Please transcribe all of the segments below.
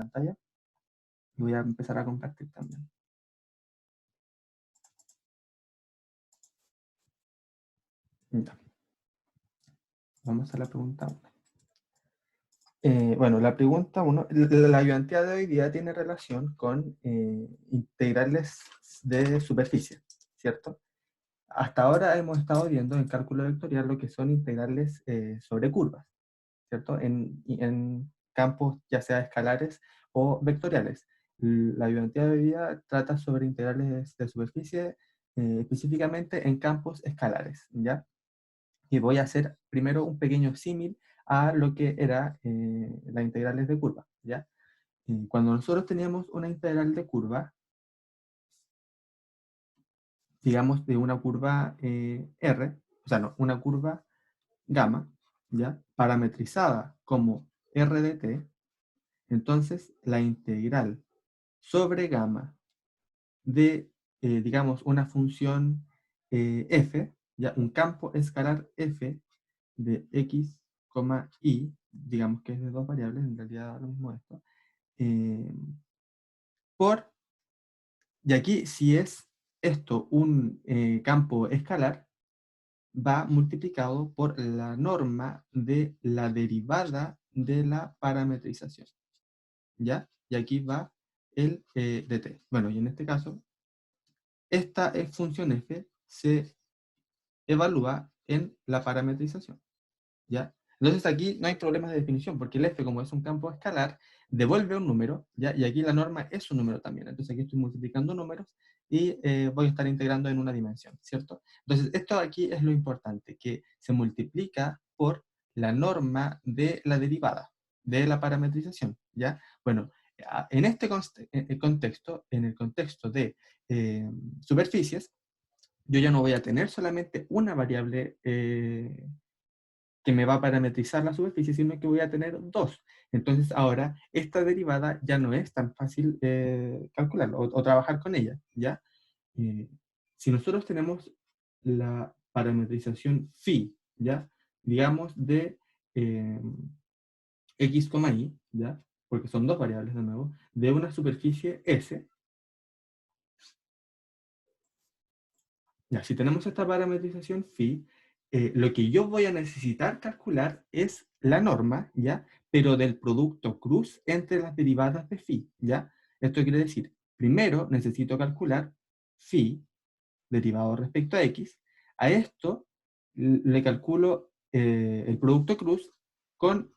pantalla. Voy a empezar a compartir también. Ya. Vamos a la pregunta 1. Bueno, la pregunta 1, la ayudantía de hoy día tiene relación con integrales de superficie, ¿cierto? Hasta ahora hemos estado viendo en cálculo vectorial lo que son integrales sobre curvas, ¿cierto? En campos ya sea escalares o vectoriales. La ayudantía de hoy día trata sobre integrales de superficie, específicamente en campos escalares, ¿ya? Y voy a hacer primero un pequeño símil a lo que era las integrales de curva, ¿ya? Cuando nosotros teníamos una integral de curva, digamos de una curva R, o sea, no, una curva gamma, ¿ya? Parametrizada como R de t, entonces la integral sobre gamma de, digamos, una función f, ¿ya? Un campo escalar f de x, y, digamos que es de dos variables, en realidad lo mismo esto, eh, por, y aquí si es esto un campo escalar, va multiplicado por la norma de la derivada de la parametrización, ¿ya? Y aquí va el dt. Bueno, y en este caso, esta función f se evalúa en la parametrización, ¿ya? Entonces aquí no hay problemas de definición, porque el f, como es un campo escalar, devuelve un número, ¿ya? Y aquí la norma es un número también. Entonces aquí estoy multiplicando números y voy a estar integrando en una dimensión, ¿cierto? Entonces esto aquí es lo importante, que se multiplica por la norma de la derivada, de la parametrización, ¿ya? Bueno, en este contexto, en el contexto de superficies, yo ya no voy a tener solamente una variable que me va a parametrizar la superficie, sino que voy a tener dos. Entonces ahora esta derivada ya no es tan fácil calcularla o trabajar con ella, ¿ya? Si nosotros tenemos la parametrización phi, ¿ya? Digamos de x, y, ¿ya? Porque son dos variables de nuevo, de una superficie S. Ya, si tenemos esta parametrización phi, lo que yo voy a necesitar calcular es la norma, ¿ya? Pero del producto cruz entre las derivadas de phi, ¿ya? Esto quiere decir, primero necesito calcular phi, derivado respecto a x. A esto le calculo el producto cruz con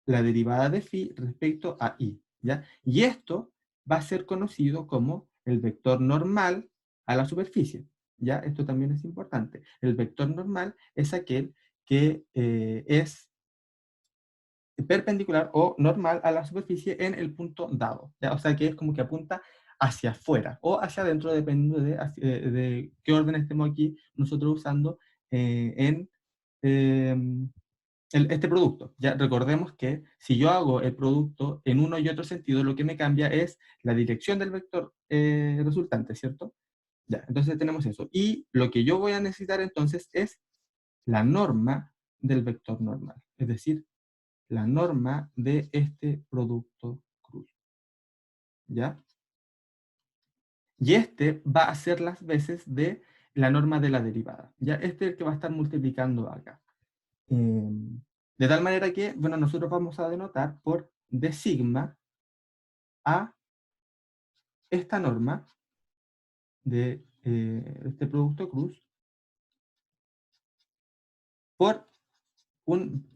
la derivada de phi respecto a y, ¿ya? Y esto va a ser conocido como el vector normal a la superficie, ¿ya? Esto también es importante. El vector normal es aquel que es perpendicular o normal a la superficie en el punto dado, ¿ya? O sea que es como que apunta hacia afuera o hacia adentro, dependiendo de qué orden estemos aquí nosotros usando en este producto. Ya recordemos que si yo hago el producto en uno y otro sentido, lo que me cambia es la dirección del vector resultante, ¿cierto? Ya, entonces tenemos eso. Y lo que yo voy a necesitar entonces es la norma del vector normal, es decir, la norma de este producto cruz, ¿ya? Y este va a ser las veces de la norma de la derivada, ¿ya? Este es el que va a estar multiplicando acá. De tal manera que, bueno, nosotros vamos a denotar por d sigma a esta norma de este producto cruz por un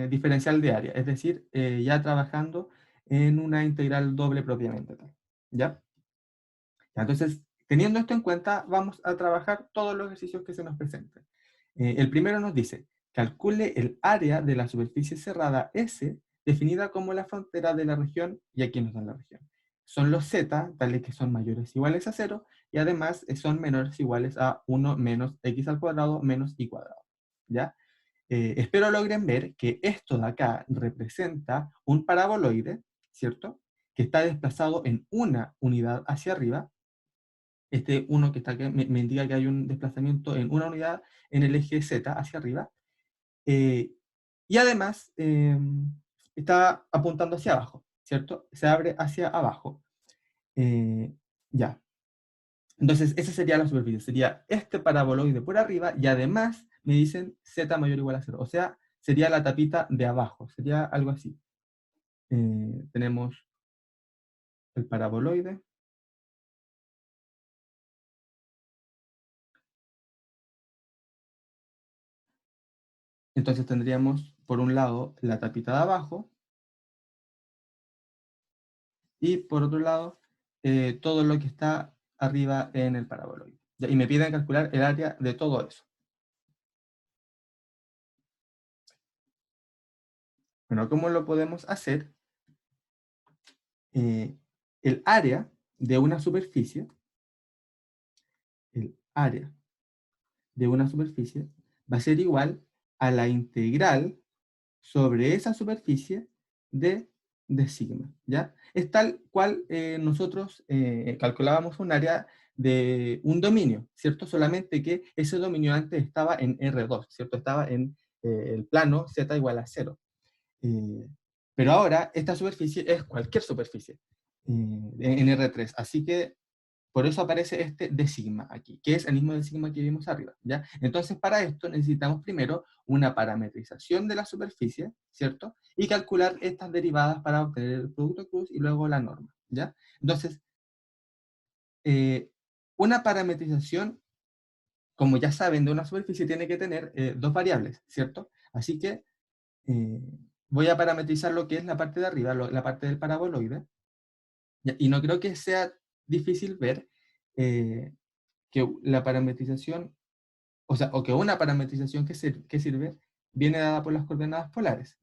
diferencial de área, es decir, ya trabajando en una integral doble propiamente tal, ¿ya? Entonces, teniendo esto en cuenta, vamos a trabajar todos los ejercicios que se nos presenten. El primero nos dice, calcule el área de la superficie cerrada S, definida como la frontera de la región, y aquí nos dan la región. Son los z, tales que son mayores o iguales a 0, y además son menores o iguales a 1 menos x al cuadrado menos y cuadrado, ¿ya? Espero logren ver que esto de acá representa un paraboloide, ¿cierto? Que está desplazado en una unidad hacia arriba. Este 1 que está aquí me indica que hay un desplazamiento en una unidad en el eje Z hacia arriba. Y además está apuntando hacia abajo. ¿cierto? Se abre hacia abajo. Ya. Entonces, esa sería la superficie. Sería este paraboloide por arriba y además me dicen z mayor o igual a 0. O sea, sería la tapita de abajo. Sería algo así. Tenemos el paraboloide. Entonces tendríamos, por un lado, la tapita de abajo y por otro lado, todo lo que está arriba en el paraboloide. Y me piden calcular el área de todo eso. Bueno, ¿cómo lo podemos hacer? El área de una superficie, el área de una superficie va a ser igual a la integral sobre esa superficie de sigma, ¿ya? Es tal cual nosotros calculábamos un área de un dominio, ¿cierto? Solamente que ese dominio antes estaba en R2, ¿cierto? Estaba en el plano z igual a 0. Pero ahora esta superficie es cualquier superficie en R3, así que por eso aparece este de sigma aquí, que es el mismo de sigma que vimos arriba, ¿ya? Entonces, para esto necesitamos primero una parametrización de la superficie, ¿cierto? Y calcular estas derivadas para obtener el producto cruz y luego la norma, ¿ya? Entonces, una parametrización, como ya saben, de una superficie tiene que tener dos variables, ¿cierto? Así que eh, voy a parametrizar lo que es la parte de arriba, la parte del paraboloide, ¿ya? Y no creo que sea difícil ver que la parametrización, o sea, o que una parametrización que sirve viene dada por las coordenadas polares,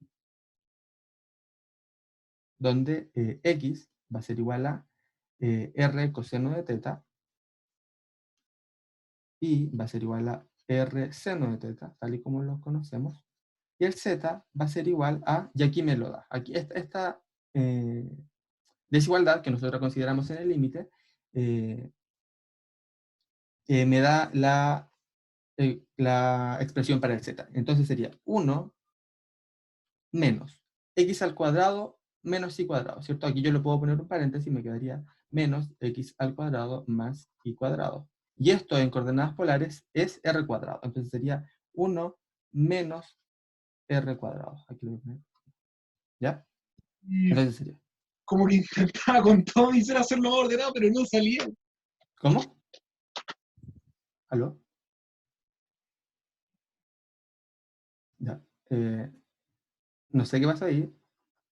donde x va a ser igual a r coseno de teta y va a ser igual a r seno de teta, tal y como lo conocemos, y el z va a ser igual a, y aquí me lo da, aquí esta desigualdad que nosotros consideramos en el límite, eh, me da la expresión para el z. Entonces sería 1 menos x al cuadrado menos y cuadrado, ¿cierto? Aquí yo le puedo poner un paréntesis y me quedaría menos x al cuadrado más y cuadrado. Y esto en coordenadas polares es r cuadrado. Entonces sería 1 menos r cuadrado. Aquí lo voy a poner. ¿Ya? Y Entonces sería. como que intentaba con todo mi ser hacerlo más ordenado, pero no salía. ¿Cómo? ¿Aló? Ya. No sé qué pasa ahí.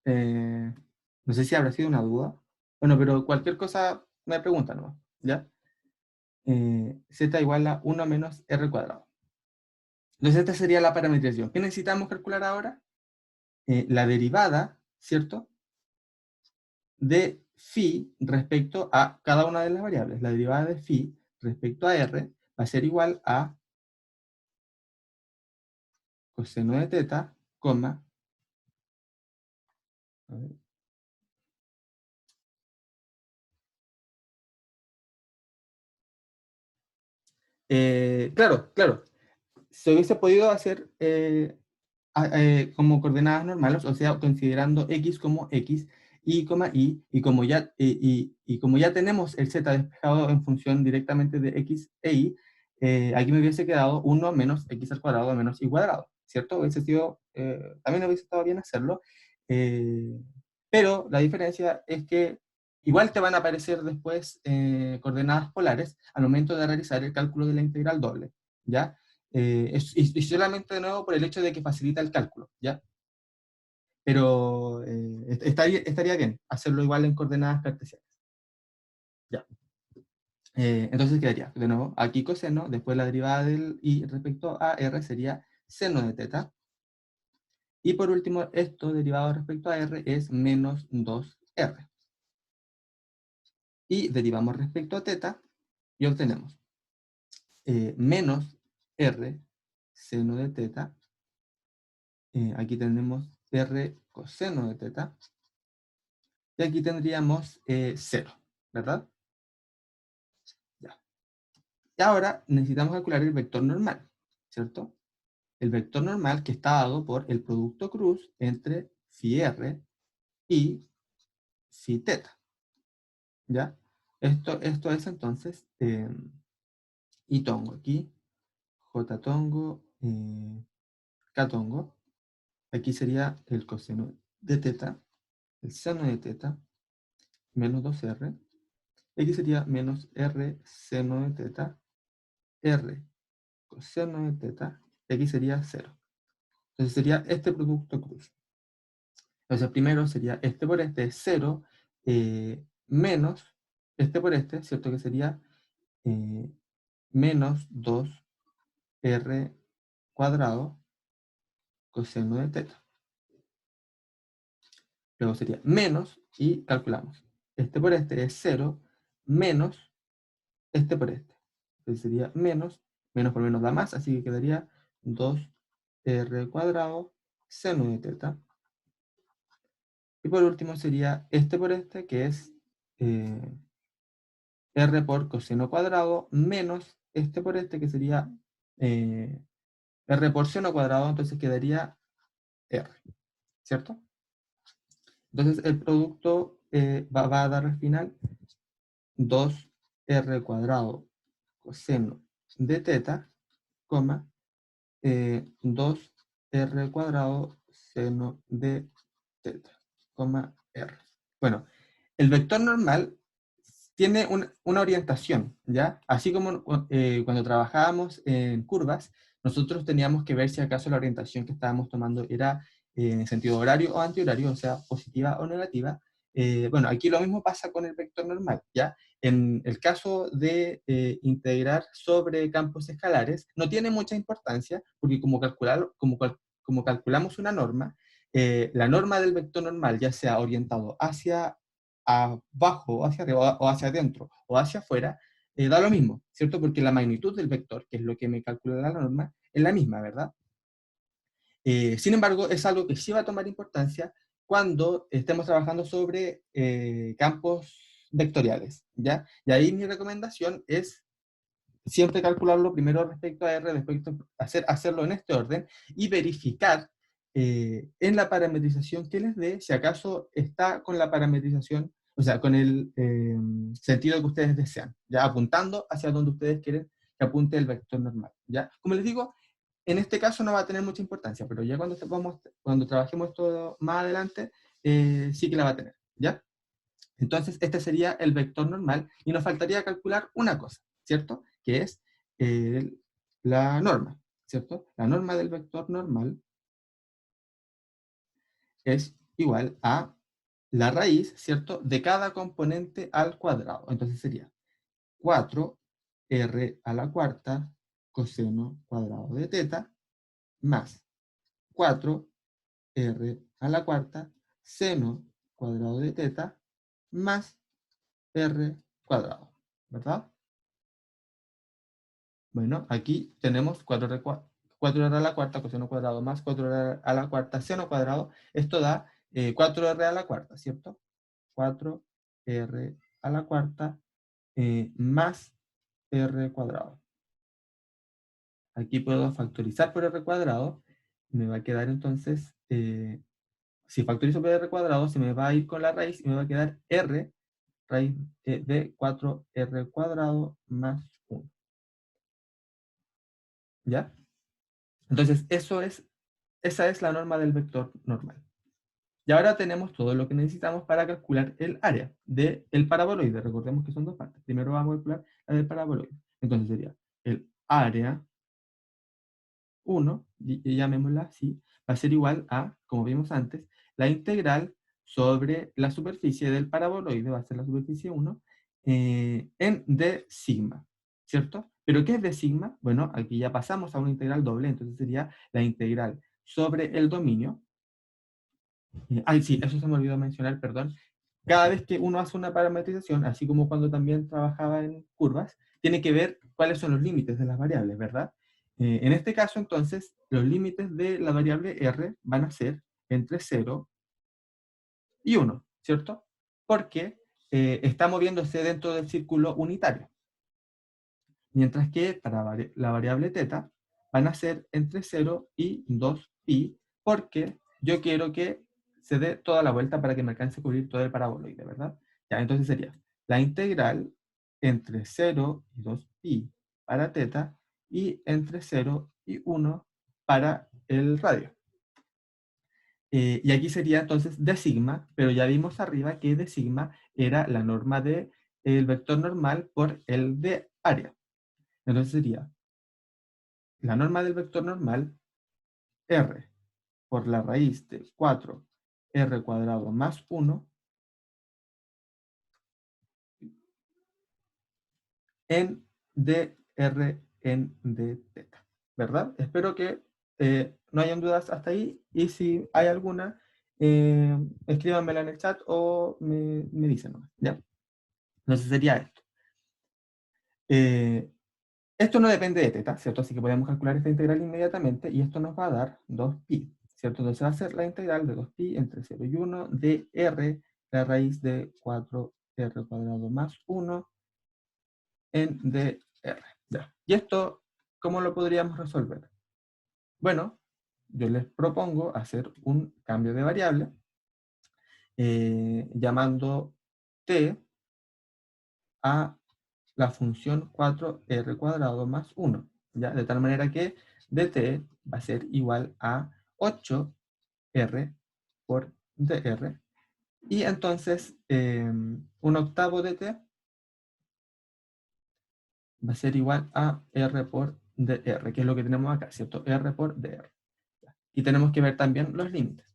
No sé si habrá sido una duda. Bueno, pero cualquier cosa me preguntan, ¿no? ¿Ya? Z igual a 1 menos r cuadrado. Entonces esta sería la parametrización. ¿Qué necesitamos calcular ahora? La derivada, ¿cierto? De phi respecto a cada una de las variables. La derivada de phi respecto a r va a ser igual a coseno de teta, coma, a ver, claro, claro, se hubiese podido hacer como coordenadas normales, o sea, considerando x como x, y como ya, y como ya tenemos el z despejado en función directamente de x e y, aquí me hubiese quedado 1 menos x al cuadrado menos y cuadrado, ¿cierto? Hubiese sido, también hubiese estado bien hacerlo, eh, pero la diferencia es que igual te van a aparecer después coordenadas polares al momento de realizar el cálculo de la integral doble, ¿ya? Y solamente de nuevo por el hecho de que facilita el cálculo, ¿ya? Pero estaría bien hacerlo igual en coordenadas cartesianas, ¿ya? Entonces quedaría, de nuevo, aquí coseno, después la derivada del y respecto a r sería seno de teta, y por último, esto derivado respecto a r es menos 2r. Y derivamos respecto a teta y obtenemos menos r seno de teta, aquí tenemos r coseno de teta, y aquí tendríamos 0, ¿verdad? Ya. Y ahora necesitamos calcular el vector normal, ¿cierto? El vector normal que está dado por el producto cruz entre phi r y psi teta. ¿Ya? Esto es entonces I tongo aquí, J tongo, K tongo. Aquí sería el coseno de teta, el seno de teta, menos 2R. Aquí sería menos R seno de teta, R coseno de teta, y aquí sería 0. Entonces sería este producto cruz. Entonces primero sería este por este es 0, menos este por este, ¿cierto? Que sería menos 2R cuadrado coseno de teta. Luego sería menos, y calculamos. Este por este es 0, menos este por este. Entonces sería menos, menos por menos da más, así que quedaría 2R cuadrado seno de teta. Y por último sería este por este, que es R por coseno cuadrado, menos este por este, que sería R por seno cuadrado, entonces quedaría R, ¿cierto? Entonces el producto va a dar al final 2R cuadrado coseno de teta, coma, 2R cuadrado seno de teta, coma, R. Bueno, el vector normal tiene una orientación, ¿ya? Así como cuando trabajábamos en curvas, nosotros teníamos que ver si acaso la orientación que estábamos tomando era en sentido horario o antihorario, o sea, positiva o negativa. Bueno, aquí lo mismo pasa con el vector normal, ¿ya? En el caso de integrar sobre campos escalares, no tiene mucha importancia, porque como calculamos una norma, la norma del vector normal, ya sea orientado hacia abajo, o hacia arriba, o hacia adentro, o hacia afuera, da lo mismo, ¿cierto? Porque la magnitud del vector, que es lo que me calcula la norma, es la misma, ¿verdad? Sin embargo, es algo que sí va a tomar importancia cuando estemos trabajando sobre campos vectoriales, ¿ya? Y ahí mi recomendación es siempre calcularlo primero respecto a R, después hacerlo en este orden y verificar en la parametrización que les dé si acaso está con la parametrización, o sea, con el sentido que ustedes desean, ya apuntando hacia donde ustedes quieren que apunte el vector normal, ¿ya? Como les digo, en este caso no va a tener mucha importancia, pero ya cuando trabajemos esto más adelante, sí que la va a tener, ¿ya? Entonces, este sería el vector normal y nos faltaría calcular una cosa, ¿cierto? Que es eh, la norma, ¿cierto? La norma del vector normal es igual a la raíz, ¿cierto? De cada componente al cuadrado. Entonces sería 4R a la cuarta coseno cuadrado de teta más 4R a la cuarta seno cuadrado de teta más R cuadrado, ¿verdad? Bueno, aquí tenemos 4R a la cuarta coseno cuadrado más 4R a la cuarta seno cuadrado. Esto da 4R a la cuarta, ¿cierto? 4R a la cuarta más R cuadrado. Aquí puedo factorizar por R cuadrado. Me va a quedar entonces, si factorizo por R cuadrado, se me va a ir con la raíz y me va a quedar R raíz de 4R cuadrado más 1. ¿Ya? Entonces, esa es la norma del vector normal. Y ahora tenemos todo lo que necesitamos para calcular el área del paraboloide. Recordemos que son dos partes. Primero vamos a calcular la del paraboloide. Entonces sería el área 1, y llamémosla así, va a ser igual a, como vimos antes, la integral sobre la superficie del paraboloide, va a ser la superficie 1, en d sigma, ¿cierto? ¿Pero qué es d sigma? Bueno, aquí ya pasamos a una integral doble, entonces sería la integral sobre el dominio. Ay, sí, eso se me olvidó mencionar, perdón. Cada vez que uno hace una parametrización, así como cuando también trabajaba en curvas, tiene que ver cuáles son los límites de las variables, ¿verdad? En este caso, entonces, los límites de la variable r van a ser entre 0 y 1, ¿cierto? Porque está moviéndose dentro del círculo unitario. Mientras que para la variable θ van a ser entre 0 y 2pi, porque yo quiero que se dé toda la vuelta para que me alcance a cubrir todo el paraboloide, ¿verdad? Ya, entonces sería la integral entre 0 y 2pi para teta y entre 0 y 1 para el radio. Y aquí sería entonces d sigma, pero ya vimos arriba que d sigma era la norma del vector normal por el de área. Entonces sería la norma del vector normal, r por la raíz de 4r cuadrado más 1 en dr en d teta, ¿verdad? Espero que no hayan dudas hasta ahí, y si hay alguna, escríbanmela en el chat o me dicen nomás, ¿ya? Entonces sería esto. Esto no depende de teta, ¿cierto? Así que podemos calcular esta integral inmediatamente, y esto nos va a dar 2pi, ¿cierto? Entonces va a ser la integral de 2pi entre 0 y 1 de r, la raíz de 4r cuadrado más 1 en dr. Ya. ¿Y esto cómo lo podríamos resolver? Bueno, yo les propongo hacer un cambio de variable, llamando t a la función 4r cuadrado más 1, ¿ya? De tal manera que dt va a ser igual a 8r por dr, y entonces un octavo de t va a ser igual a r por dr, que es lo que tenemos acá, ¿cierto? R por dr. Y tenemos que ver también los límites.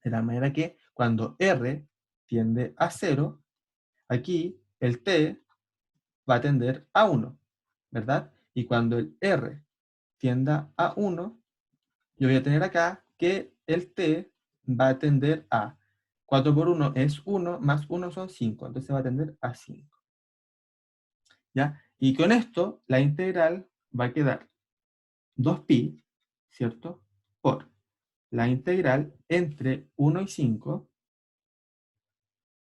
De tal manera que cuando r tiende a 0, aquí el t va a tender a 1, ¿verdad? Y cuando el r tienda a 1, yo voy a tener acá que el t va a tender a 4 por 1 es 1, más 1 son 5, entonces va a tender a 5. ¿Ya? Y con esto, la integral va a quedar 2pi, ¿cierto? Por la integral entre 1 y 5,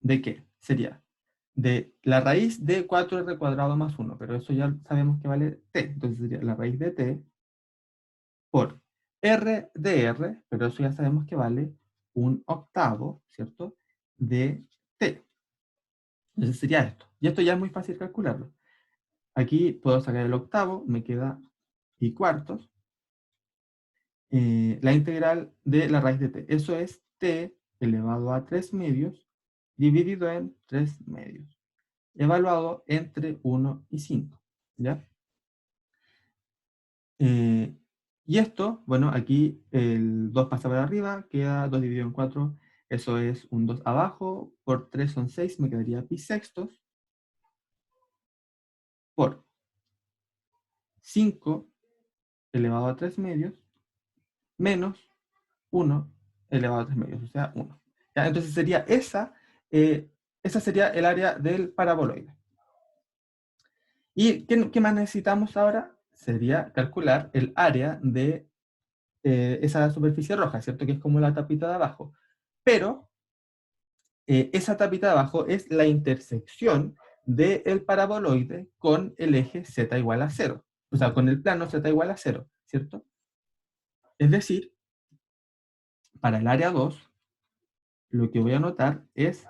¿de qué? Sería de la raíz de 4r cuadrado más 1, pero eso ya sabemos que vale t, entonces sería la raíz de t por r de r, pero eso ya sabemos que vale un octavo, ¿cierto? De t. Entonces sería esto. Y esto ya es muy fácil calcularlo. Aquí puedo sacar el octavo, me queda y cuartos. La integral de la raíz de t. Eso es t elevado a 3 medios dividido en 3 medios, evaluado entre 1 y 5. ¿Ya? Y esto, bueno, aquí el 2 pasa para arriba, queda 2 dividido en 4, eso es un 2 abajo, por 3 son 6, me quedaría pi sextos, por 5 elevado a 3 medios, menos 1 elevado a 3 medios, o sea, 1. ¿Ya? Entonces sería esa sería el área del paraboloide. ¿Y qué más necesitamos ahora? Sería calcular el área de esa superficie roja, ¿cierto? Que es como la tapita de abajo. Pero esa tapita de abajo es la intersección del paraboloide con el eje z igual a 0. O sea, con el plano z igual a 0, ¿cierto? Es decir, para el área 2, lo que voy a anotar es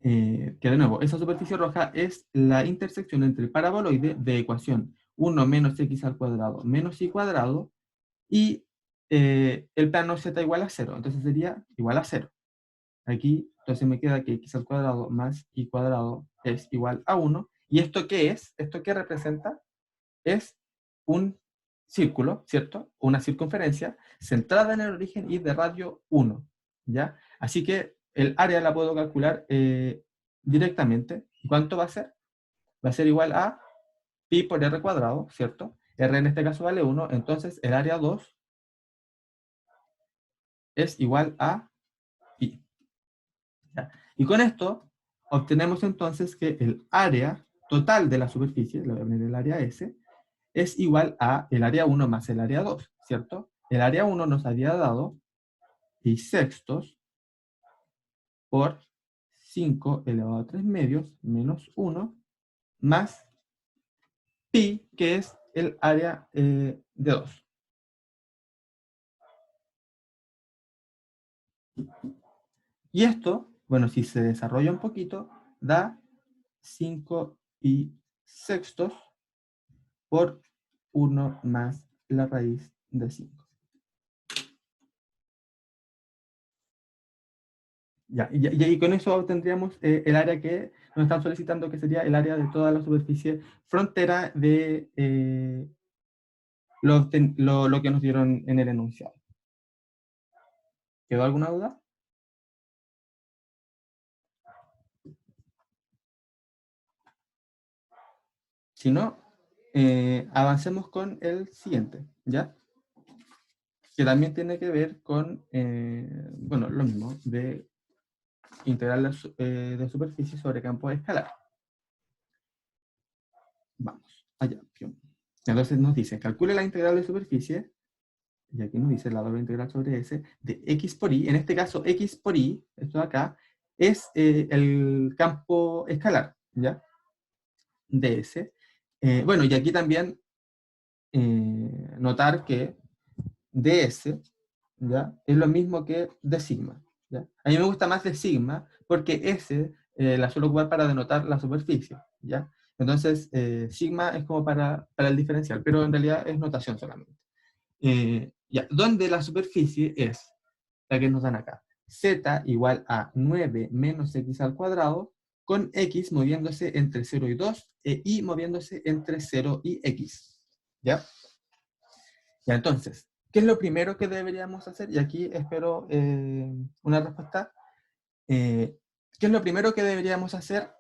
que, de nuevo, esa superficie roja es la intersección entre el paraboloide de ecuación 1 menos x al cuadrado menos y cuadrado y el plano z igual a 0. Entonces sería igual a 0. Aquí, entonces me queda que x al cuadrado más y cuadrado es igual a 1. ¿Y esto qué es? ¿Esto qué representa? Es un círculo, ¿cierto? Una circunferencia centrada en el origen y de radio 1, ¿ya? Así que el área la puedo calcular directamente. ¿Cuánto va a ser? Va a ser igual a pi por r cuadrado, ¿cierto? R en este caso vale 1, entonces el área 2 es igual a pi. ¿Ya? Y con esto obtenemos entonces que el área total de la superficie, le voy a poner el área S, es igual a el área 1 más el área 2, ¿cierto? El área 1 nos había dado pi sextos por 5 elevado a 3 medios menos 1 más pi, que es el área de 2. Y esto, bueno, si se desarrolla un poquito, da 5 pi sextos por 1 más la raíz de 5. Ya, y con eso obtendríamos el área que nos están solicitando, que sería el área de toda la superficie frontera de lo que nos dieron en el enunciado. ¿Quedó alguna duda? Si no, avancemos con el siguiente, ¿ya? Que también tiene que ver con, bueno, lo mismo, de integral de superficie sobre campo escalar. Vamos, allá. Entonces nos dice, calcule la integral de superficie, y aquí nos dice la doble integral sobre S, de x por y. En este caso, x por y, esto de acá, es el campo escalar, ¿ya? De S. Bueno, y aquí también notar que ds, ¿ya? Es lo mismo que d sigma, ¿ya? A mí me gusta más d sigma porque S la suelo ocupar para denotar la superficie, ¿ya? Entonces, sigma es como para el diferencial, pero en realidad es notación solamente. Ya, donde la superficie es la que nos dan acá. Z igual a 9 menos x al cuadrado, con x moviéndose entre 0 y 2, e y moviéndose entre 0 y x. ¿Ya? Ya, entonces, ¿qué es lo primero que deberíamos hacer? Y aquí espero una respuesta. ¿Qué es lo primero que deberíamos hacer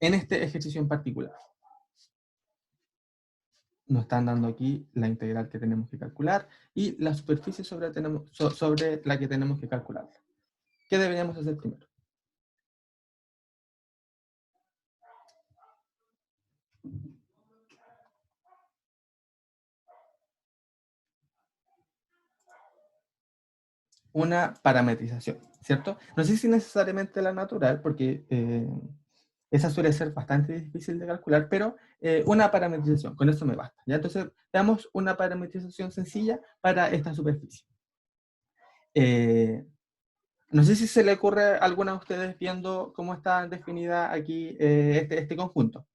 en este ejercicio en particular? Nos están dando aquí la integral que tenemos que calcular y la superficie sobre la que tenemos que calcular. ¿Qué deberíamos hacer primero? Una parametrización, ¿cierto? No sé si necesariamente la natural, porque esa suele ser bastante difícil de calcular, pero una parametrización, con eso me basta. ¿Ya? Entonces, veamos una parametrización sencilla para esta superficie. No sé si se le ocurre a alguna de ustedes viendo cómo está definida aquí este conjunto.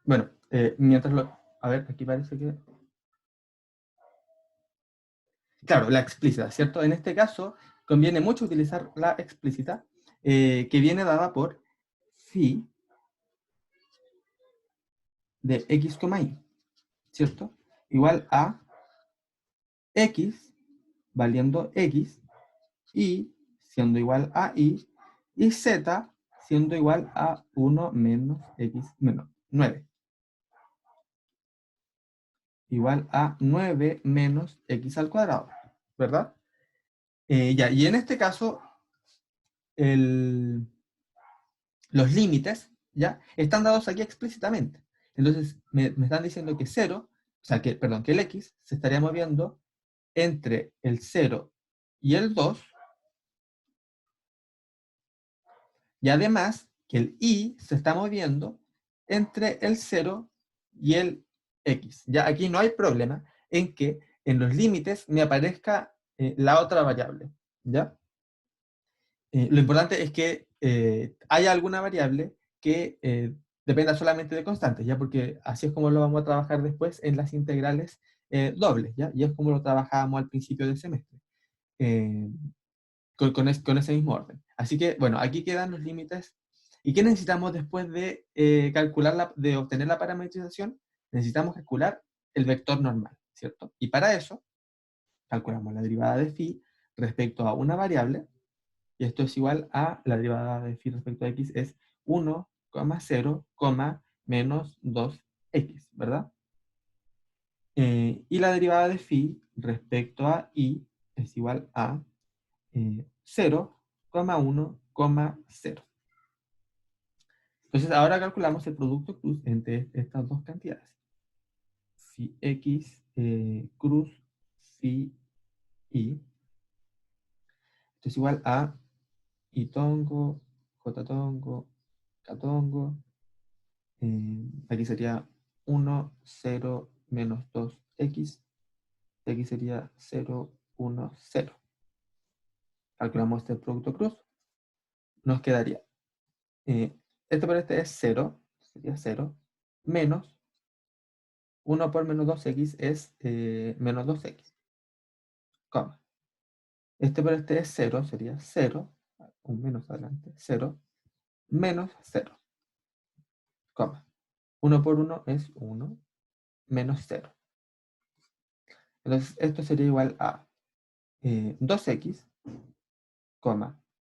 Bueno, mientras lo... A ver, aquí parece que... Claro, la explícita, ¿cierto? En este caso, conviene mucho utilizar la explícita, que viene dada por phi de x, y, ¿cierto? Igual a x valiendo x, y siendo igual a y z siendo igual a 1 menos x menos 9. Igual a 9 menos x al cuadrado, ¿verdad? Ya, y en este caso, los límites, ¿ya? Están dados aquí explícitamente. Entonces, me están diciendo que 0, o sea, perdón, que el x se estaría moviendo entre el 0 y el 2, y además que el y se está moviendo entre el 0 y el x. Ya aquí no hay problema en que en los límites me aparezca la otra variable, ¿ya? Lo importante es que haya alguna variable que dependa solamente de constantes, ¿ya? Porque así es como lo vamos a trabajar después en las integrales dobles, ¿ya? Y es como lo trabajábamos al principio del semestre, eh, con ese mismo orden. Así que, bueno, aquí quedan los límites. ¿Y qué necesitamos después de de obtener la parametrización? Necesitamos calcular el vector normal, ¿cierto? Y para eso, calculamos la derivada de phi respecto a una variable, y esto es igual a la derivada de phi respecto a x es 1,0, menos 2x, ¿verdad? Y la derivada de phi respecto a y es igual a 0,1,0. Entonces ahora calculamos el producto cruz entre estas dos cantidades. Phi x cruz phi y. Esto es igual a I tongo, J tongo, K tongo, aquí sería 1, 0, menos 2x, y aquí sería 0, 1, 0. Calculamos este producto cruz, nos quedaría, este por este es 0, sería 0, menos 1 por menos 2x es menos 2x, coma. Este por este es 0, sería 0, un menos adelante, 0, menos 0, coma. 1 por 1 es 1, menos 0. Entonces, esto sería igual a 2x,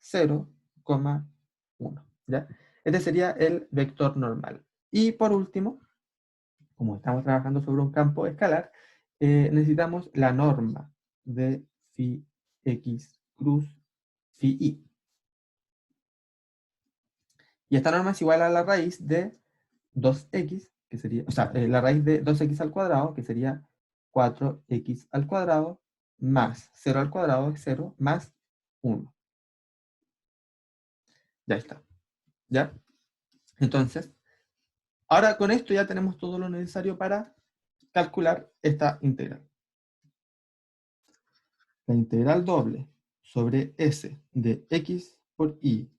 0, 1. ¿Ya? Este sería el vector normal. Y por último, como estamos trabajando sobre un campo escalar, necesitamos la norma de phi x cruz phi y. Y esta norma es igual a la raíz de 2x, que sería, o sea, la raíz de 2x al cuadrado, que sería 4x al cuadrado, más 0 al cuadrado es 0, más 1. Ya está. ¿Ya? Entonces, ahora con esto ya tenemos todo lo necesario para calcular esta integral. La integral doble sobre s de x por y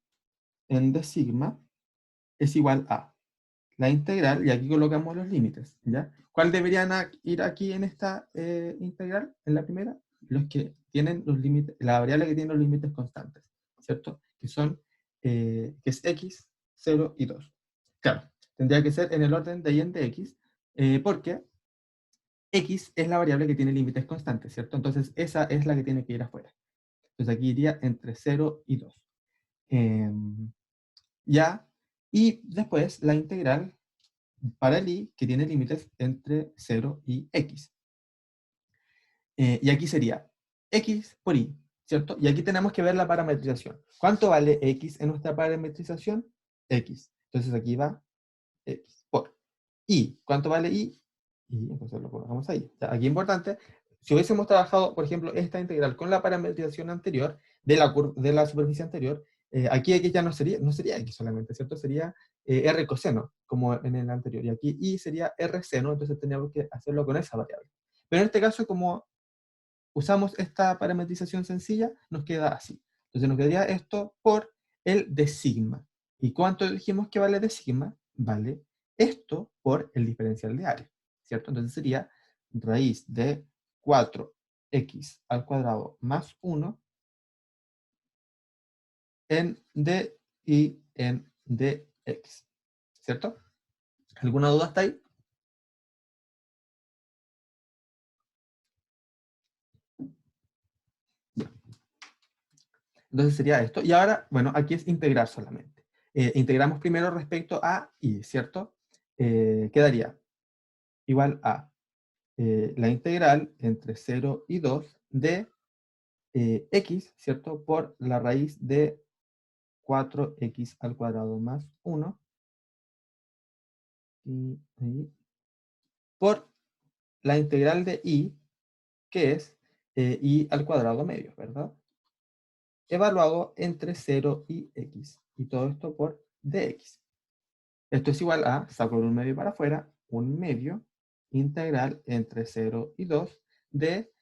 en d sigma es igual a la integral, y aquí colocamos los límites, ¿ya? ¿Cuál deberían ir aquí en esta integral, en la primera? Los que tienen los límites, la variable que tiene los límites constantes, ¿cierto? Que son, que es x, 0 y 2. Claro, tendría que ser en el orden de y en dx, porque x es la variable que tiene límites constantes, ¿cierto? Entonces esa es la que tiene que ir afuera. Entonces aquí iría entre 0 y 2. Ya, y después la integral para el i, que tiene límites entre 0 y x. Y aquí sería x por y, ¿cierto? Y aquí tenemos que ver la parametrización. ¿Cuánto vale x en nuestra parametrización? X. Entonces aquí va x por y. ¿Cuánto vale y? Y entonces lo colocamos ahí. O sea, aquí importante, si hubiésemos trabajado, por ejemplo, esta integral con la parametrización anterior de la superficie anterior, aquí x ya no sería x solamente, ¿cierto? Sería r coseno, como en el anterior. Y aquí y sería r seno, entonces teníamos que hacerlo con esa variable. Pero en este caso, como usamos esta parametrización sencilla, nos queda así. Entonces nos quedaría esto por el de sigma. ¿Y cuánto dijimos que vale de sigma? Vale esto por el diferencial de área, ¿cierto? Entonces sería raíz de 4x al cuadrado más 1 en d y en dx, ¿cierto? ¿Alguna duda hasta ahí? Ya. Entonces sería esto. Y ahora, bueno, aquí es integrar solamente. Integramos primero respecto a y, ¿cierto? Quedaría igual a la integral entre 0 y 2 de x, ¿cierto? Por la raíz de 4x al cuadrado más 1 y por la integral de y, que es y al cuadrado medio, ¿verdad? Evaluado entre 0 y x. Y todo esto por dx. Esto es igual a, saco un medio para afuera, un medio integral entre 0 y 2 de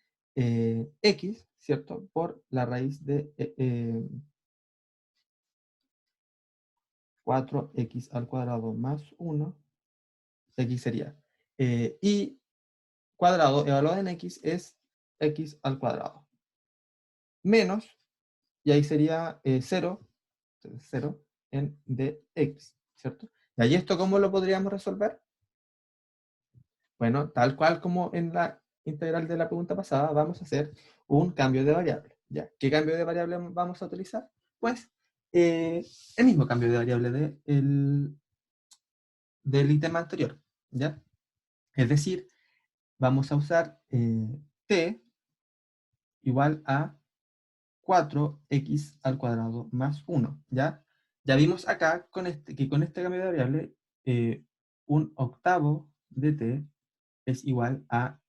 x, ¿cierto? Por la raíz de 4x al cuadrado más 1. X sería y cuadrado evaluado en x es x al cuadrado. Menos, y ahí sería 0, 0 en dx, ¿cierto? Y ahí esto, ¿cómo lo podríamos resolver? Bueno, tal cual como en la integral de la pregunta pasada, vamos a hacer un cambio de variable. ¿Ya? ¿Qué cambio de variable vamos a utilizar? Pues el mismo cambio de variable del ítem anterior. ¿Ya? Es decir, vamos a usar t igual a 4x al cuadrado más 1. ¿Ya? Ya vimos acá que con este cambio de variable, un octavo de t es igual a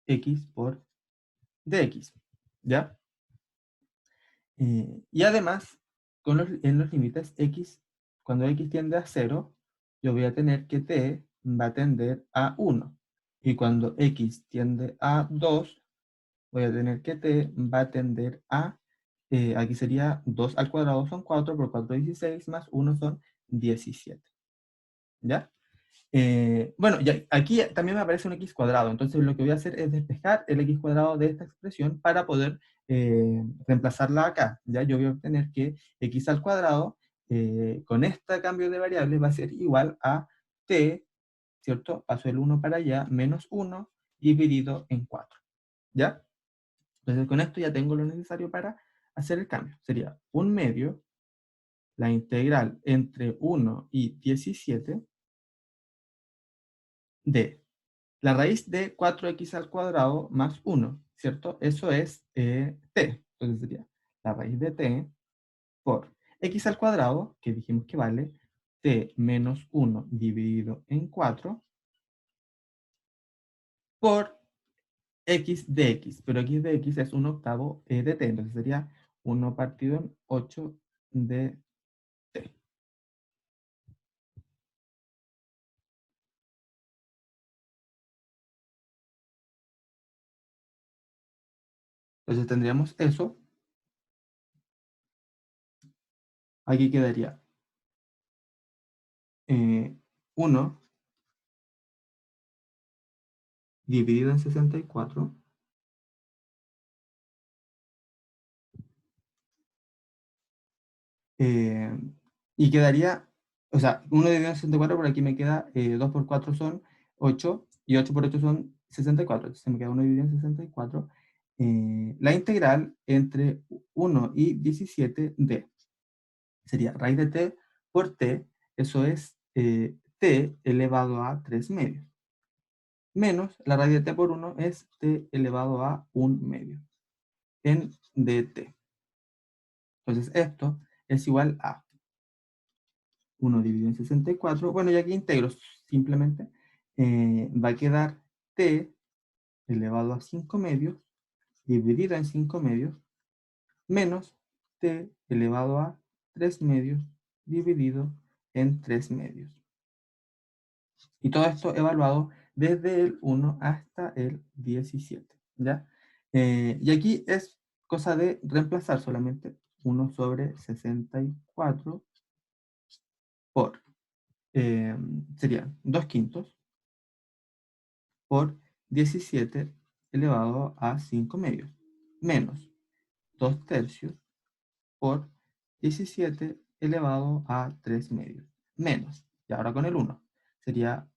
x por dx, ¿ya? Y además, en los límites x, cuando x tiende a 0, yo voy a tener que t va a tender a 1. Y cuando x tiende a 2, voy a tener que t va a tender a, aquí sería 2 al cuadrado son 4, por 4 16, más 1 son 17. ¿Ya? Bueno, ya, aquí también me aparece un x cuadrado, entonces lo que voy a hacer es despejar el x cuadrado de esta expresión para poder reemplazarla acá. ¿Ya? Yo voy a obtener que x al cuadrado con este cambio de variables va a ser igual a t, ¿cierto? Paso el 1 para allá, menos 1 dividido en 4. ¿Ya? Entonces con esto ya tengo lo necesario para hacer el cambio. Sería 1/2, la integral entre 1 y 17 de la raíz de 4x al cuadrado más 1, ¿cierto? Eso es t. Entonces sería la raíz de t por x al cuadrado, que dijimos que vale t menos 1 dividido en 4, por x de x. Pero x de x es 1/8 de t. Entonces sería 1 partido en 8 de t. Entonces tendríamos eso. Aquí quedaría 1 dividido en 64. eh, y quedaría, o sea, 1 dividido en 64, por aquí me queda 2 por 4 son 8, y 8 por 8 son 64. Entonces me queda 1 dividido en 64. La integral entre 1 y 17 de, sería raíz de t por t, eso es t elevado a 3 medios, menos la raíz de t por 1 es t elevado a 1 medio en dt. Entonces esto es igual a 1 dividido en 64. Bueno, y aquí integro simplemente. Va a quedar t elevado a 5 medios dividido en 5 medios menos t elevado a 3 medios dividido en 3 medios. Y todo esto evaluado desde el 1 hasta el 17. ¿Ya? Y aquí es cosa de reemplazar solamente 1 sobre 64 por, serían 2 quintos por 17 elevado a 5 medios, menos 2 tercios por 17 elevado a 3 medios, menos, y ahora con el 1, sería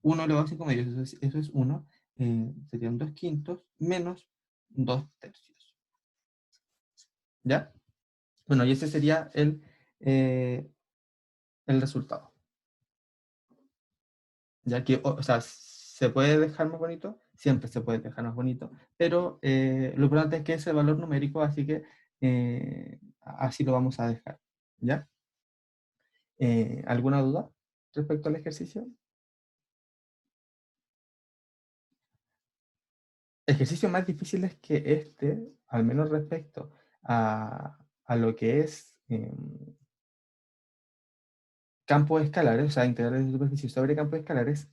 1 elevado a 5 medios, eso es 1, serían 2 quintos menos 2 tercios. ¿Ya? Bueno, y ese sería el resultado. Ya que, o sea, se puede dejar más bonito, siempre se puede dejar más bonito, pero lo importante es que es el valor numérico, así que así lo vamos a dejar. ¿Ya? ¿Alguna duda respecto al ejercicio? Ejercicios más difíciles que este, al menos respecto a lo que es campos escalares, o sea, integrales de superficie sobre campos escalares,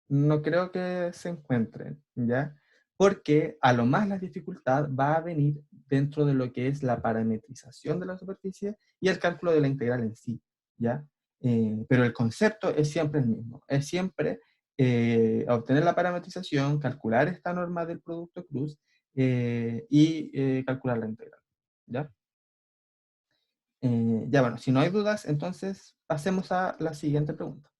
no creo que se encuentren, ¿ya? Porque a lo más la dificultad va a venir dentro de lo que es la parametrización de la superficie y el cálculo de la integral en sí, ¿ya? Pero el concepto es siempre el mismo, es siempre obtener la parametrización, calcular esta norma del producto cruz y calcular la integral, ¿ya? Ya bueno, si no hay dudas, entonces pasemos a la siguiente pregunta.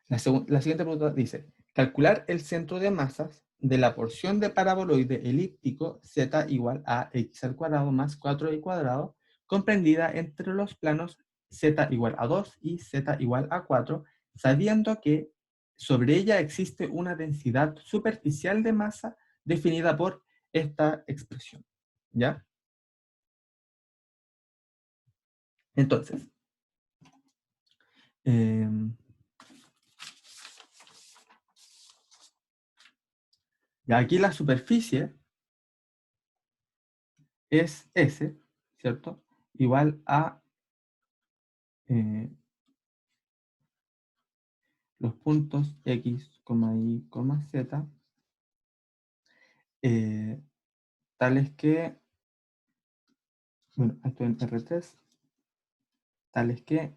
La siguiente pregunta dice, calcular el centro de masas de la porción de paraboloide elíptico z igual a x al cuadrado más 4y cuadrado, comprendida entre los planos z igual a 2 y z igual a 4, sabiendo que sobre ella existe una densidad superficial de masa definida por esta expresión. ¿Ya? Entonces, eh, ya aquí la superficie es S, ¿cierto? Igual a eh, los puntos x, y, z, tales que, bueno, esto en R3, tales que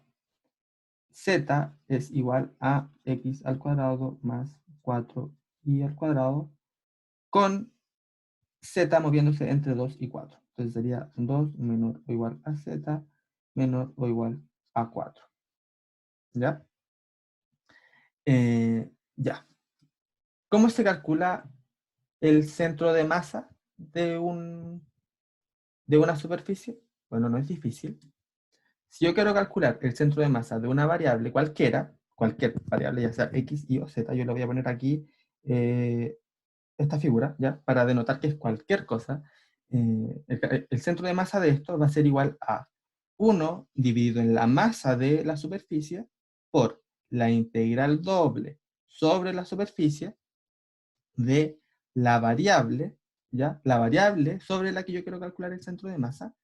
z es igual a x al cuadrado más 4y al cuadrado, con z moviéndose entre 2 y 4. Entonces sería 2 menor o igual a z menor o igual a 4. ¿Ya? Ya. ¿Cómo se calcula el centro de masa de una superficie? Bueno, no es difícil. Si yo quiero calcular el centro de masa de una variable cualquiera, cualquier variable, ya sea x, y o z, yo le voy a poner aquí esta figura, ¿ya? Para denotar que es cualquier cosa. El centro de masa de esto va a ser igual a 1 dividido en la masa de la superficie por la integral doble sobre la superficie de la variable, ¿ya? La variable sobre la que yo quiero calcular el centro de masa,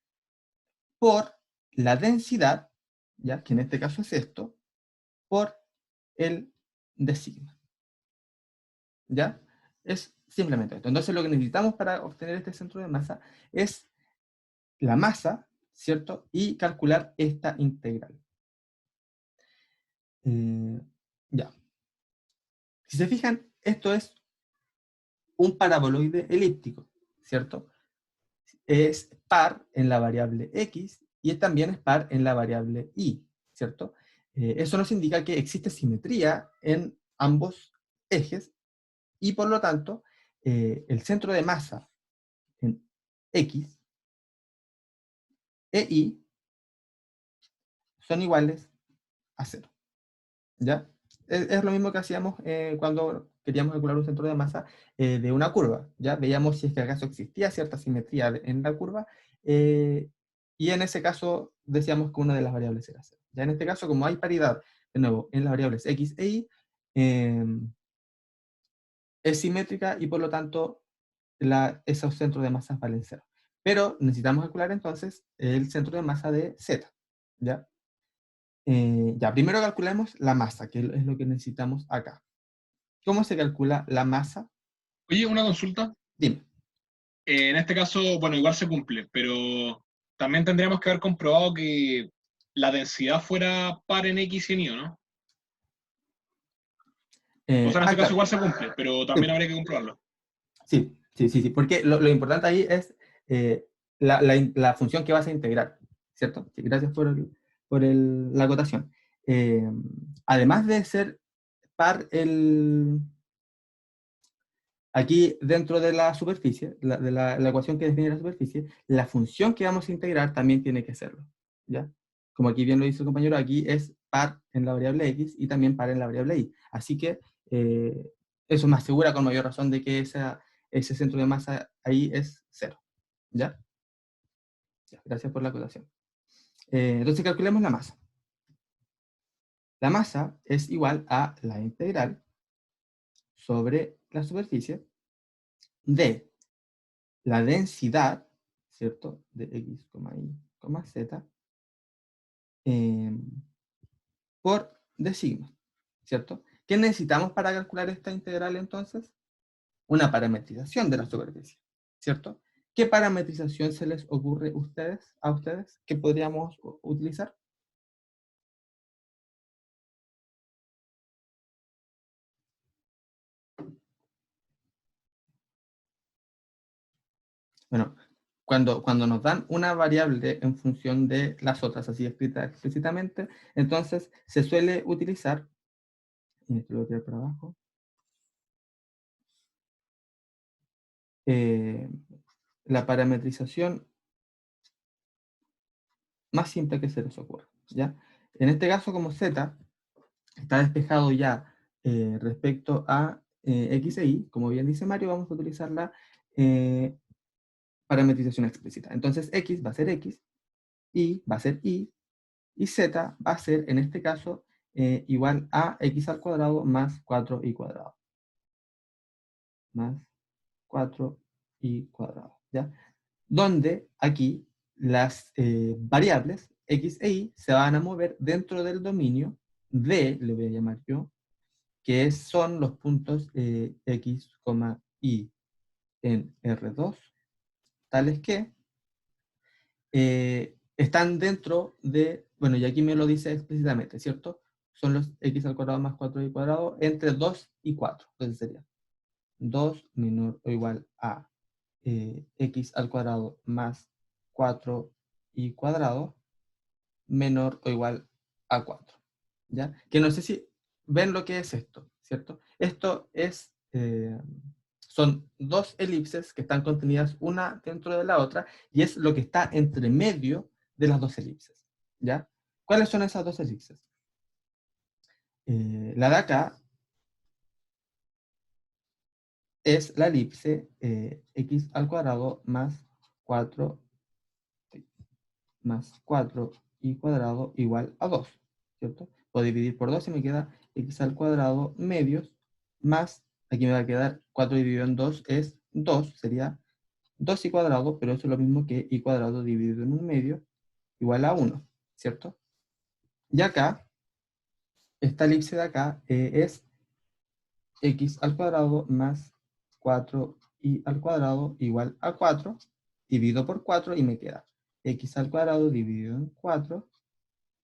por la densidad, ¿ya? Que en este caso es esto, por el de sigma, ¿ya? Es simplemente esto. Entonces lo que necesitamos para obtener este centro de masa es la masa, ¿cierto? Y calcular esta integral. Ya. Si se fijan, esto es un paraboloide elíptico, ¿cierto? Es par en la variable x y también es par en la variable y, ¿cierto? Eso nos indica que existe simetría en ambos ejes y por lo tanto el centro de masa en x e y son iguales a cero, ¿ya? Es lo mismo que hacíamos cuando queríamos calcular un centro de masa de una curva, ¿ya? Veíamos si es que acaso existía cierta simetría en la curva, eh, y en ese caso decíamos que una de las variables era cero. Ya en este caso, como hay paridad, de nuevo, en las variables x e y, es simétrica y por lo tanto esos centros de masa valen cero. Pero necesitamos calcular entonces el centro de masa de z, ¿ya? Ya, primero calculemos la masa, que es lo que necesitamos acá. ¿Cómo se calcula la masa? Oye, una consulta. Dime. En este caso, bueno, igual se cumple, pero también tendríamos que haber comprobado que la densidad fuera par en X y en Y, ¿no? O sea, en este caso Claro. igual se cumple, pero también Sí, habría que comprobarlo. sí, sí, sí, sí, porque lo importante ahí es la función que vas a integrar, ¿cierto? Sí, gracias por la acotación. Eh, Además de ser par aquí dentro de la superficie, la ecuación que define la superficie, la función que vamos a integrar también tiene que serlo, ¿ya? Como aquí bien lo dice el compañero, aquí es par en la variable x y también par en la variable y. Así que eso me asegura con mayor razón de que ese centro de masa ahí es cero, ¿ya? Ya, gracias por la acotación. Entonces calculemos la masa. La masa es igual a la integral sobre la superficie de la densidad, ¿cierto? De x, y, z, eh, por de sigma, ¿cierto? ¿Qué necesitamos para calcular esta integral entonces? Una parametrización de la superficie, ¿cierto? ¿Qué parametrización se les ocurre a ustedes que podríamos utilizar? Bueno, cuando nos dan una variable en función de las otras, así escrita explícitamente, entonces se suele utilizar, y esto lo voy a tirar para abajo, eh, la parametrización más simple que se les ocurra, ¿ya? En este caso, como z está despejado ya respecto a x e y, como bien dice Mario, vamos a utilizar la parametrización explícita. Entonces, x va a ser x, y va a ser y z va a ser, en este caso, igual a x al cuadrado más 4y cuadrado. Más 4y cuadrado, ¿ya? Donde aquí las variables X e Y se van a mover dentro del dominio D, le voy a llamar yo, que son los puntos X, Y en R2, tales que están dentro de, bueno, y aquí me lo dice explícitamente, ¿cierto? Son los X al cuadrado más 4Y cuadrado entre 2 y 4. Entonces sería 2 menor o igual a X al cuadrado más 4Y cuadrado menor o igual a 4. ¿Ya? Que no sé si ven lo que es esto, ¿cierto? Esto es, son dos elipses que están contenidas una dentro de la otra y es lo que está entre medio de las dos elipses, ¿ya? ¿Cuáles son esas dos elipses? La de acá es la elipse x al cuadrado más 4 más 4y cuadrado igual a 2, ¿cierto? Puedo dividir por 2 y me queda x al cuadrado medios más, aquí me va a quedar 4 dividido en 2 es 2, sería 2y cuadrado, pero eso es lo mismo que y cuadrado dividido en un medio igual a 1, ¿cierto? Y acá, esta elipse de acá es x al cuadrado más 4y al cuadrado igual a 4, dividido por 4 y me queda x al cuadrado dividido en 4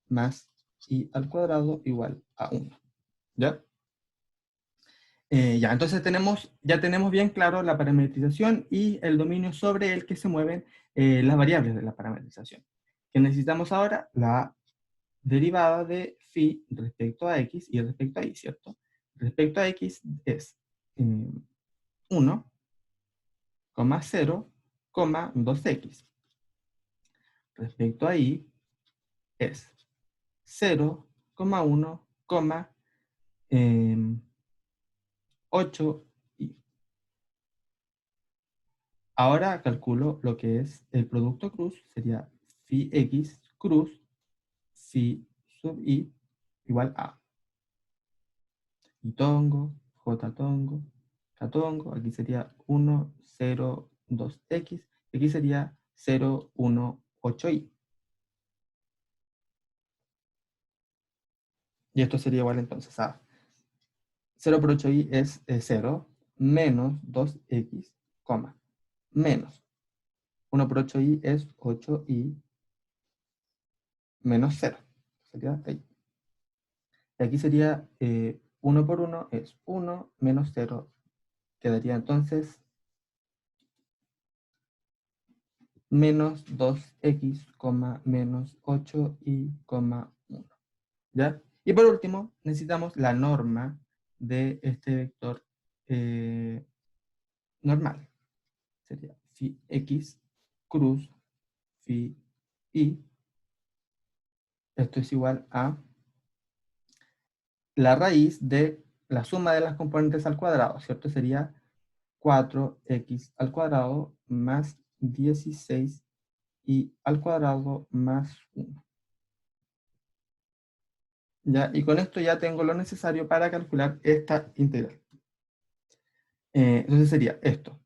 más y al cuadrado igual a 1. ¿Ya? Ya, entonces ya tenemos bien claro la parametrización y el dominio sobre el que se mueven las variables de la parametrización. ¿Qué necesitamos ahora? La derivada de phi respecto a x y respecto a y, ¿cierto? Respecto a x es 1, 0, 2x. Respecto a y es 0, 1, 8 y ahora calculo lo que es el producto cruz, sería phi x cruz phi sub y igual a y tongo, j tongo, k tongo, aquí sería 1, 0, 2x, aquí sería 0, 1, 8y. Y esto sería igual entonces a 0 por 8y es 0, menos 2x, menos 1 por 8y es 8y menos 0. Sería ahí. Y aquí sería 1 por 1 es 1 menos 0. Quedaría entonces menos 2x, menos 8y, 1. ¿Ya? Y por último, necesitamos la norma de este vector normal. Sería phi x cruz phi y. Esto es igual a la raíz de la suma de las componentes al cuadrado, ¿cierto? Sería 4x al cuadrado más 16y al cuadrado más 1. ¿Ya? Y con esto ya tengo lo necesario para calcular esta integral. Entonces sería esto,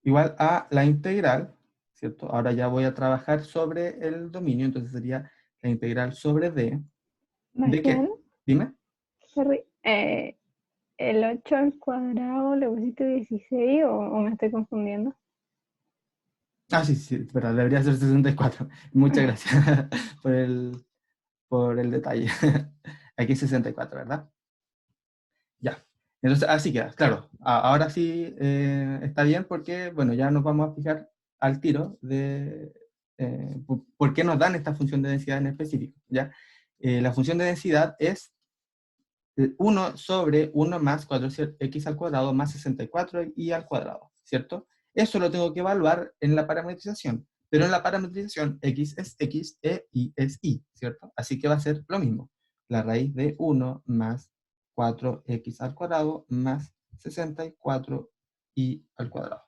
igual a la integral, ¿cierto? Ahora ya voy a trabajar sobre el dominio, entonces sería la integral sobre D. ¿De Marcial, qué? Dime. sorry, el 8 al cuadrado le pusiste 16 o me estoy confundiendo. Ah, sí, sí, pero debería ser 64. Muchas gracias por el detalle. Aquí es 64, ¿verdad? Ya. Entonces, así queda, claro. Ahora sí está bien porque, bueno, ya nos vamos a fijar al tiro de por qué nos dan esta función de densidad en específico, ¿ya? La función de densidad es 1 sobre 1 más 4x al cuadrado más 64y al cuadrado, ¿cierto? Eso lo tengo que evaluar en la parametrización, pero en la parametrización x es x e y es y, ¿cierto? Así que va a ser lo mismo. La raíz de 1 más 4x al cuadrado más 64y al cuadrado.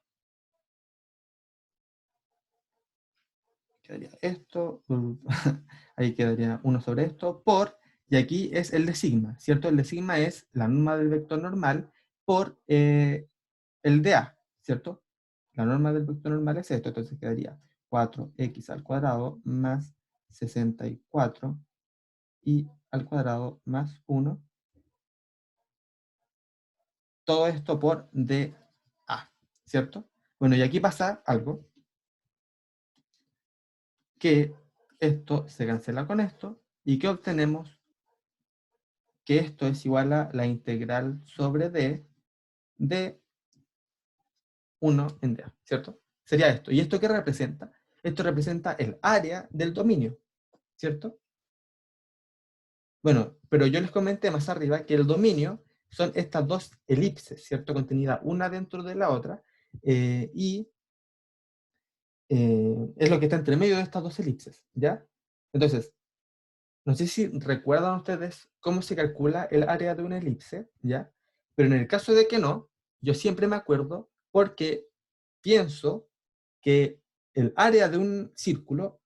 Quedaría esto, ahí quedaría 1 sobre esto, por, y aquí es el de sigma, ¿cierto? El de sigma es la norma del vector normal por el de A, ¿cierto? La norma del vector normal es esto, entonces quedaría 4x al cuadrado más 64 y al cuadrado más 1. Todo esto por dA, ¿cierto? Bueno, y aquí pasa algo, que esto se cancela con esto, y que obtenemos que esto es igual a la integral sobre D de 1 en dA, ¿cierto? Sería esto. ¿Y esto qué representa? Esto representa el área del dominio, ¿cierto? Bueno, pero yo les comenté más arriba que el dominio son estas dos elipses, ¿cierto? Contenida una dentro de la otra, y es lo que está entre medio de estas dos elipses, ¿ya? Entonces, no sé si recuerdan ustedes cómo se calcula el área de una elipse, ¿ya? Pero en el caso de que no, yo siempre me acuerdo porque pienso que el área de un círculo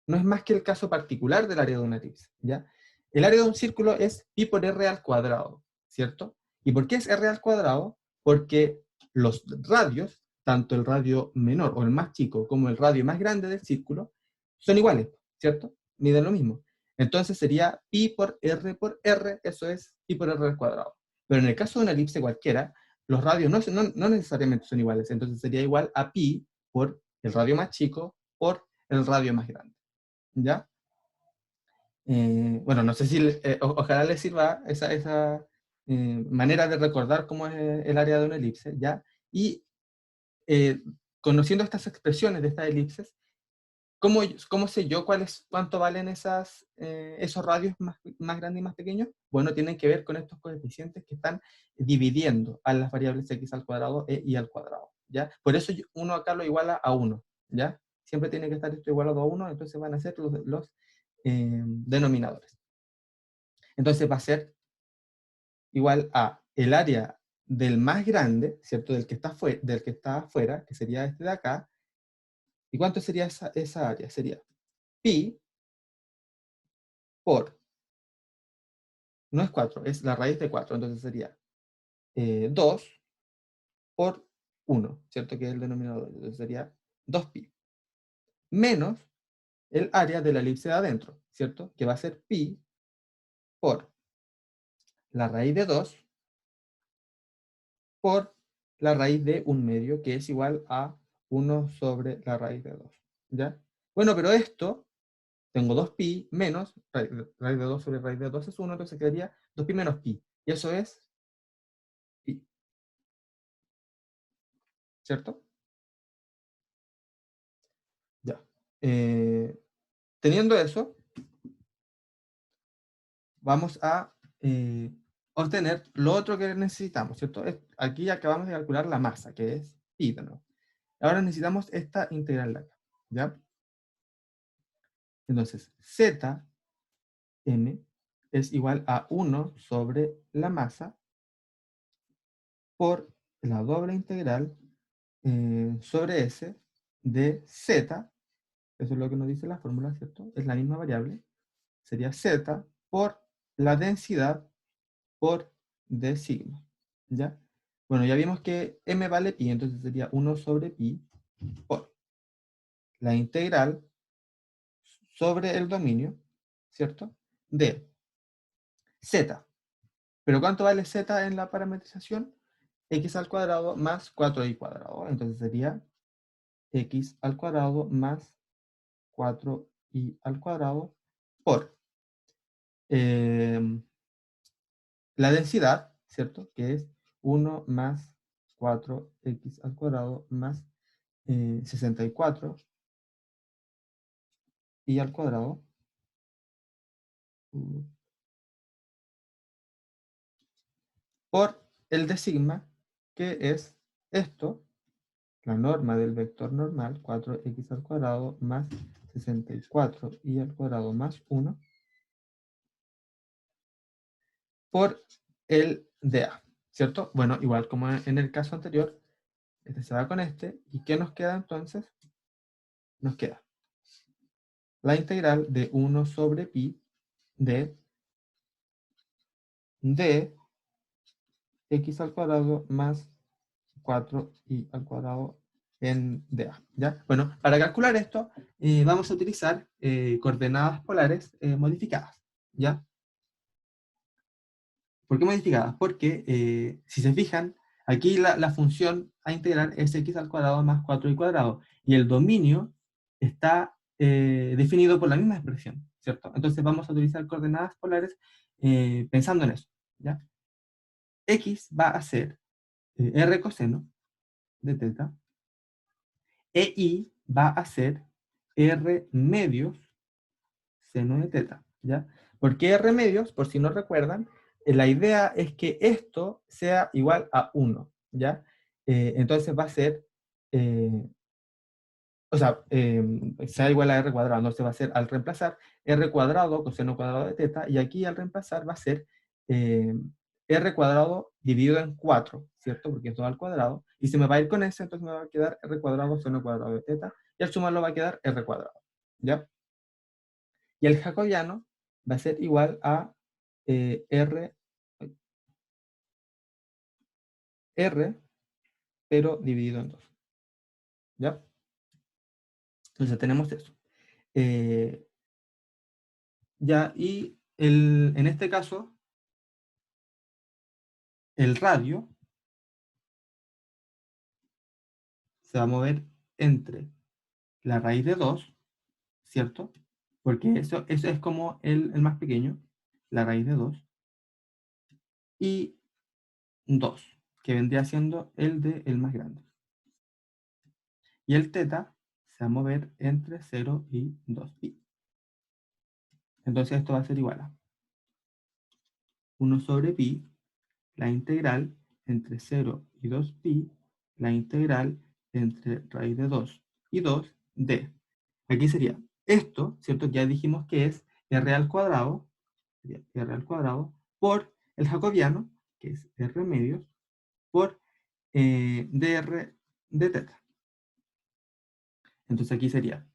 no es más que el caso particular del área de una elipse, ¿ya? El área de un círculo es pi por r al cuadrado, ¿cierto? ¿Y por qué es r al cuadrado? Porque los radios, tanto el radio menor o el más chico como el radio más grande del círculo, son iguales, ¿cierto? Miden lo mismo. Entonces sería pi por r, eso es pi por r al cuadrado. Pero en el caso de una elipse cualquiera, los radios no necesariamente son iguales, entonces sería igual a pi por el radio más chico por el radio más grande, ¿ya? Bueno, no sé si, ojalá les sirva esa manera de recordar cómo es el área de una elipse, ¿ya? Y conociendo estas expresiones de estas elipses, ¿cómo sé yo cuánto valen esos radios más grandes y más pequeños? Bueno, tienen que ver con estos coeficientes que están dividiendo a las variables x al cuadrado y al cuadrado, ¿ya? Por eso uno acá lo iguala a 1, ¿ya? Siempre tiene que estar esto igualado a 1, entonces van a ser los denominadores. Entonces va a ser igual a el área del más grande, ¿cierto? Del que está afuera, que sería este de acá. ¿Y cuánto sería esa área? Sería pi por, no es 4, es la raíz de 4, entonces sería 2 por 1, ¿cierto? Que es el denominador, entonces sería 2pi, menos el área de la elipse de adentro, ¿cierto? Que va a ser pi por la raíz de 2 por la raíz de 1/2, que es igual a 1 sobre la raíz de 2, ¿ya? Bueno, pero esto, tengo 2pi menos, raíz de 2 sobre raíz de 2 es 1, entonces quedaría 2pi menos pi, y eso es pi, ¿cierto? Ya. Teniendo eso, vamos a obtener lo otro que necesitamos, ¿cierto? Aquí acabamos de calcular la masa, que es pi de nuevo. Ahora necesitamos esta integral de acá, ¿ya? Entonces, zn es igual a 1 sobre la masa por la doble integral sobre S de z, eso es lo que nos dice la fórmula, ¿cierto? Es la misma variable, sería z por la densidad por d sigma, ¿ya? Bueno, ya vimos que m vale pi, entonces sería 1 sobre pi por la integral sobre el dominio, ¿cierto? De z. ¿Pero cuánto vale z en la parametrización? X al cuadrado más 4y cuadrado. Entonces sería x al cuadrado más 4y al cuadrado por la densidad, ¿cierto? Que es 1 más 4x al cuadrado más 64 y al cuadrado por el de sigma, que es esto, la norma del vector normal, 4x al cuadrado más 64y al cuadrado más 1, por el de A, ¿cierto? Bueno, igual como en el caso anterior, este se va con este, ¿y qué nos queda entonces? Nos queda la integral de 1 sobre pi de x al cuadrado más 4y al cuadrado en dA, ¿ya? Bueno, para calcular esto, vamos a utilizar coordenadas polares modificadas, ¿ya? ¿Por qué modificadas? Porque, si se fijan, aquí la función a integrar es x al cuadrado más 4y cuadrado, y el dominio está definido por la misma expresión, ¿cierto? Entonces vamos a utilizar coordenadas polares pensando en eso, ¿ya? X va a ser r coseno de teta, e y va a ser r medios seno de teta, ¿ya? ¿Por qué r medios? Por si no recuerdan, la idea es que esto sea igual a 1, ¿ya? Entonces va a ser, o sea, sea igual a r cuadrado, entonces va a ser al reemplazar r cuadrado coseno cuadrado de teta, y aquí al reemplazar va a ser eh, r cuadrado dividido en 4, ¿cierto? Porque es 2 al cuadrado, y se me va a ir con eso, entonces me va a quedar r cuadrado seno cuadrado de teta, y al sumarlo va a quedar r cuadrado, ¿ya? Y el jacobiano va a ser igual a r, pero dividido en 2, ¿ya? Entonces tenemos eso. Ya, y en este caso, el radio se va a mover entre la raíz de 2, ¿cierto? Porque eso es como el más pequeño, la raíz de 2, y 2, que vendría siendo el de el más grande. Y el teta se va a mover entre 0 y 2pi. Entonces esto va a ser igual a 1 sobre pi, la integral entre 0 y 2pi, la integral entre raíz de 2 y 2 de. Aquí sería esto, ¿cierto? Ya dijimos que es r al cuadrado, sería r al cuadrado, por el jacobiano, que es r medios, por dr de teta. Entonces aquí sería,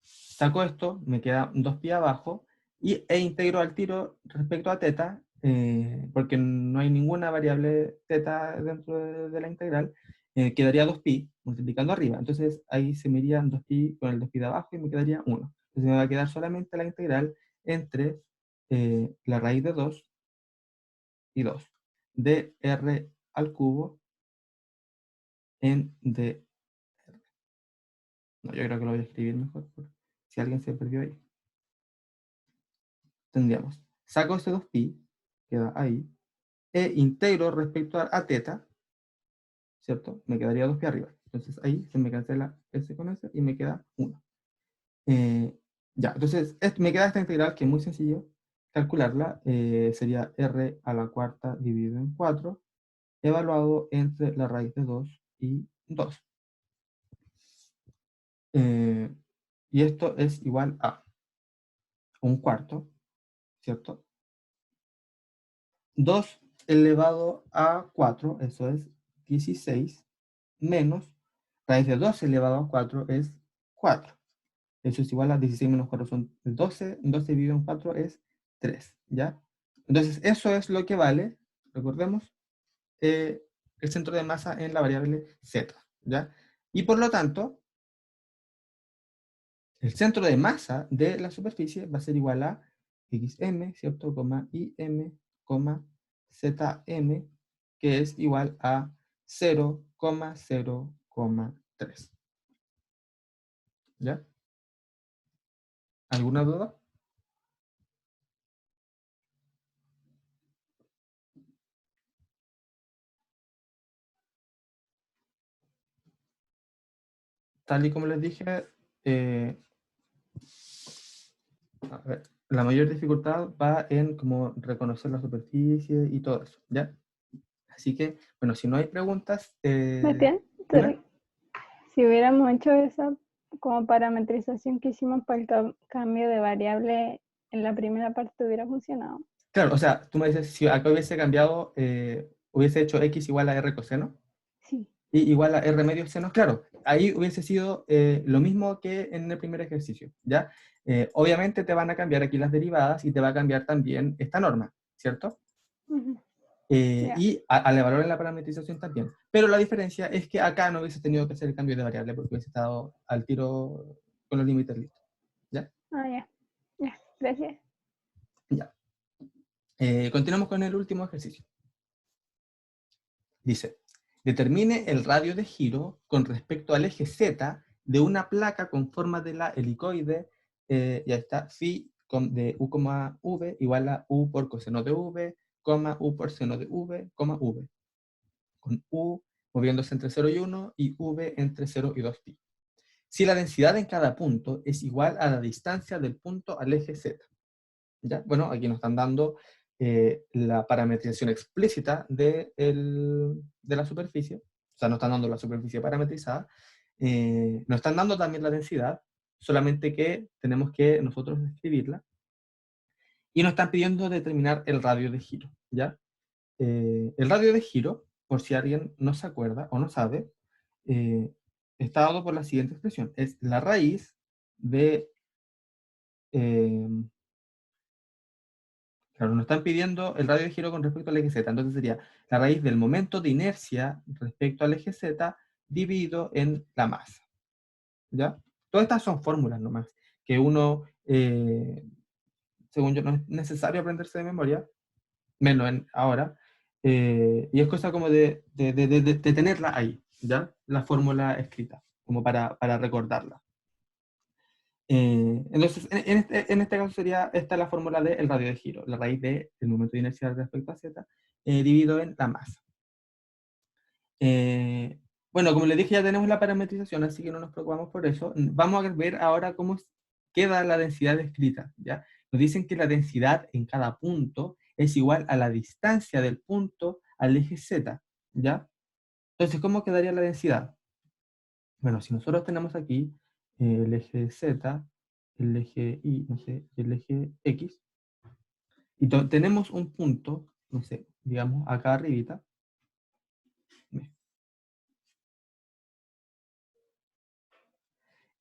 saco esto, me queda 2pi abajo, e integro al tiro respecto a teta, porque no hay ninguna variable teta dentro de la integral, quedaría 2pi multiplicando arriba. Entonces ahí se me irían 2pi con el 2pi de abajo y me quedaría 1. Entonces me va a quedar solamente la integral entre la raíz de 2 y 2 de r al cubo en d. No, yo creo que lo voy a escribir mejor, si alguien se perdió ahí. Tendríamos, saco ese 2pi, queda ahí, e integro respecto a teta, ¿cierto? Me quedaría 2pi arriba. Entonces ahí se me cancela ese con ese y me queda 1. Ya, entonces me queda esta integral que es muy sencillo calcularla. Sería r a la cuarta dividido en 4, evaluado entre la raíz de 2 y 2. Y esto es igual a un cuarto, ¿cierto? 2 elevado a 4, eso es 16, menos raíz de 2 elevado a 4 es 4. Eso es igual a 16 menos 4 son 12, 12 dividido en 4 es 3, ¿ya? Entonces eso es lo que vale, recordemos, el centro de masa en la variable z, ¿ya? Y por lo tanto, el centro de masa de la superficie va a ser igual a xm, ¿cierto? Im, zm, que es igual a 0,0,3. ¿Ya? ¿Alguna duda? Tal y como les dije, a ver, la mayor dificultad va en como reconocer la superficie y todo eso, ¿ya? Así que, bueno, si no hay preguntas, Bastián, dime. si hubiéramos hecho esa como parametrización que hicimos para el cambio de variable en la primera parte, hubiera funcionado. Claro, o sea, tú me dices, si acá hubiese cambiado, hubiese hecho x igual a r coseno, Sí. y igual a r medio seno, claro, ahí hubiese sido lo mismo que en el primer ejercicio, ¿ya? Obviamente te van a cambiar aquí las derivadas y te va a cambiar también esta norma, ¿cierto? Ujú. Y al evaluar en la parametrización también. Pero la diferencia es que acá no hubiese tenido que hacer el cambio de variable porque hubiese estado al tiro con los límites listos. ¿Ya? Ya. Ya, gracias. Ya. Continuamos con el último ejercicio. Dice, determine el radio de giro con respecto al eje Z de una placa con forma de la helicoide, ya está, phi de U, V igual a U por coseno de V, U por seno de V, V. Con U moviéndose entre 0 y 1 y V entre 0 y 2 pi. Si la densidad en cada punto es igual a la distancia del punto al eje Z. ¿Ya? Bueno, aquí nos están dando la parametrización explícita de la superficie, o sea, nos están dando la superficie parametrizada, nos están dando también la densidad, solamente que tenemos que nosotros escribirla, y nos están pidiendo determinar el radio de giro, ¿ya? El radio de giro, por si alguien no se acuerda o no sabe, está dado por la siguiente expresión, es la raíz de... Claro, nos están pidiendo el radio de giro con respecto al eje Z, entonces sería la raíz del momento de inercia respecto al eje Z dividido en la masa. ¿Ya? Todas estas son fórmulas nomás, que uno, según yo, no es necesario aprenderse de memoria, menos ahora, y es cosa como de tenerla ahí, ¿ya? La fórmula escrita, como para recordarla. Entonces, en este caso sería esta la fórmula del radio de giro, la raíz del momento de inercia respecto a z, dividido en la masa. Bueno, como les dije, ya tenemos la parametrización, así que no nos preocupamos por eso. Vamos a ver ahora cómo queda la densidad descrita, ¿ya? Nos dicen que la densidad en cada punto es igual a la distancia del punto al eje z, ¿ya? Entonces, ¿cómo quedaría la densidad? Bueno, si nosotros tenemos aquí el eje z, el eje y, no sé, el eje x, y tenemos un punto, no sé, digamos acá arribita,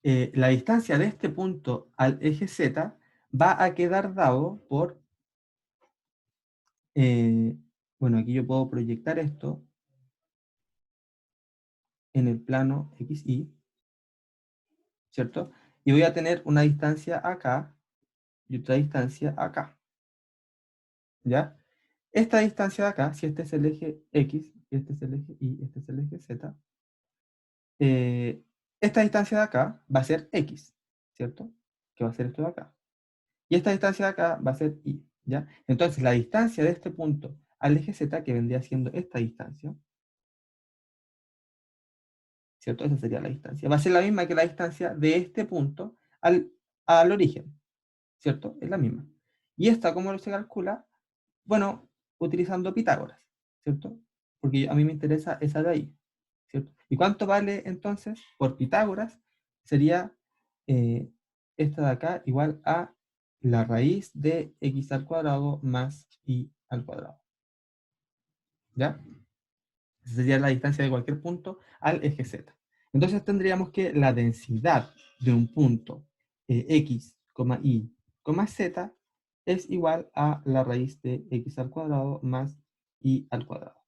la distancia de este punto al eje z va a quedar dado por, bueno, aquí yo puedo proyectar esto en el plano XY, ¿cierto? Y voy a tener una distancia acá y otra distancia acá, ¿ya? Esta distancia de acá, si este es el eje X, este es el eje Y, este es el eje Z, esta distancia de acá va a ser X, ¿cierto? Que va a ser esto de acá. Y esta distancia de acá va a ser Y, ¿ya? Entonces, la distancia de este punto al eje Z, que vendría siendo esta distancia, ¿cierto? Esa sería la distancia. Va a ser la misma que la distancia de este punto al origen, ¿cierto? Es la misma. ¿Y esta cómo se calcula? Bueno, utilizando Pitágoras, ¿cierto? Porque a mí me interesa esa de ahí, ¿cierto? ¿Y cuánto vale entonces por Pitágoras? Sería esta de acá igual a la raíz de x al cuadrado más y al cuadrado. ¿Ya? Esa sería la distancia de cualquier punto al eje z. Entonces tendríamos que la densidad de un punto x, y, z es igual a la raíz de x al cuadrado más y al cuadrado.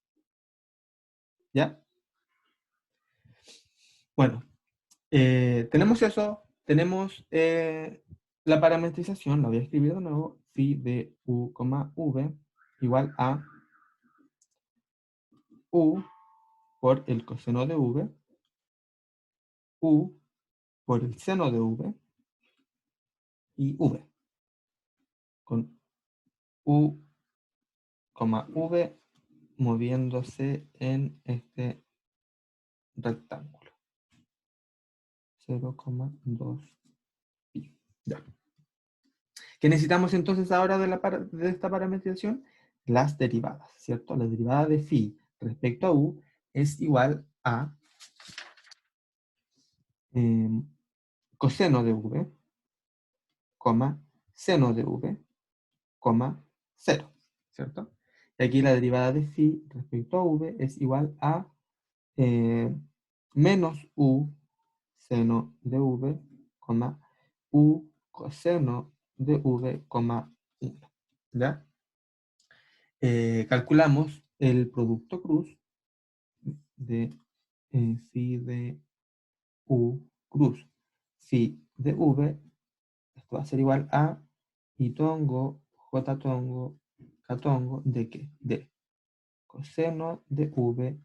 ¿Ya? Bueno, tenemos eso, tenemos la parametrización, la voy a escribir de nuevo, phi de u, v igual a u por el coseno de v, u por el seno de v y v, con u, v moviéndose en este rectángulo. 0,2 pi. Ya. ¿Qué necesitamos entonces ahora de esta parametrización? Las derivadas, ¿cierto? La derivada de phi respecto a u es igual a coseno de v, seno de v, 0, ¿cierto? Y aquí la derivada de phi respecto a v es igual a menos u seno de v, u coseno de v, 1. ¿Ya? Calculamos el producto cruz de phi de u cruz phi de v, esto va a ser igual a i tongo, j tongo, k tongo, ¿de qué? De coseno de v,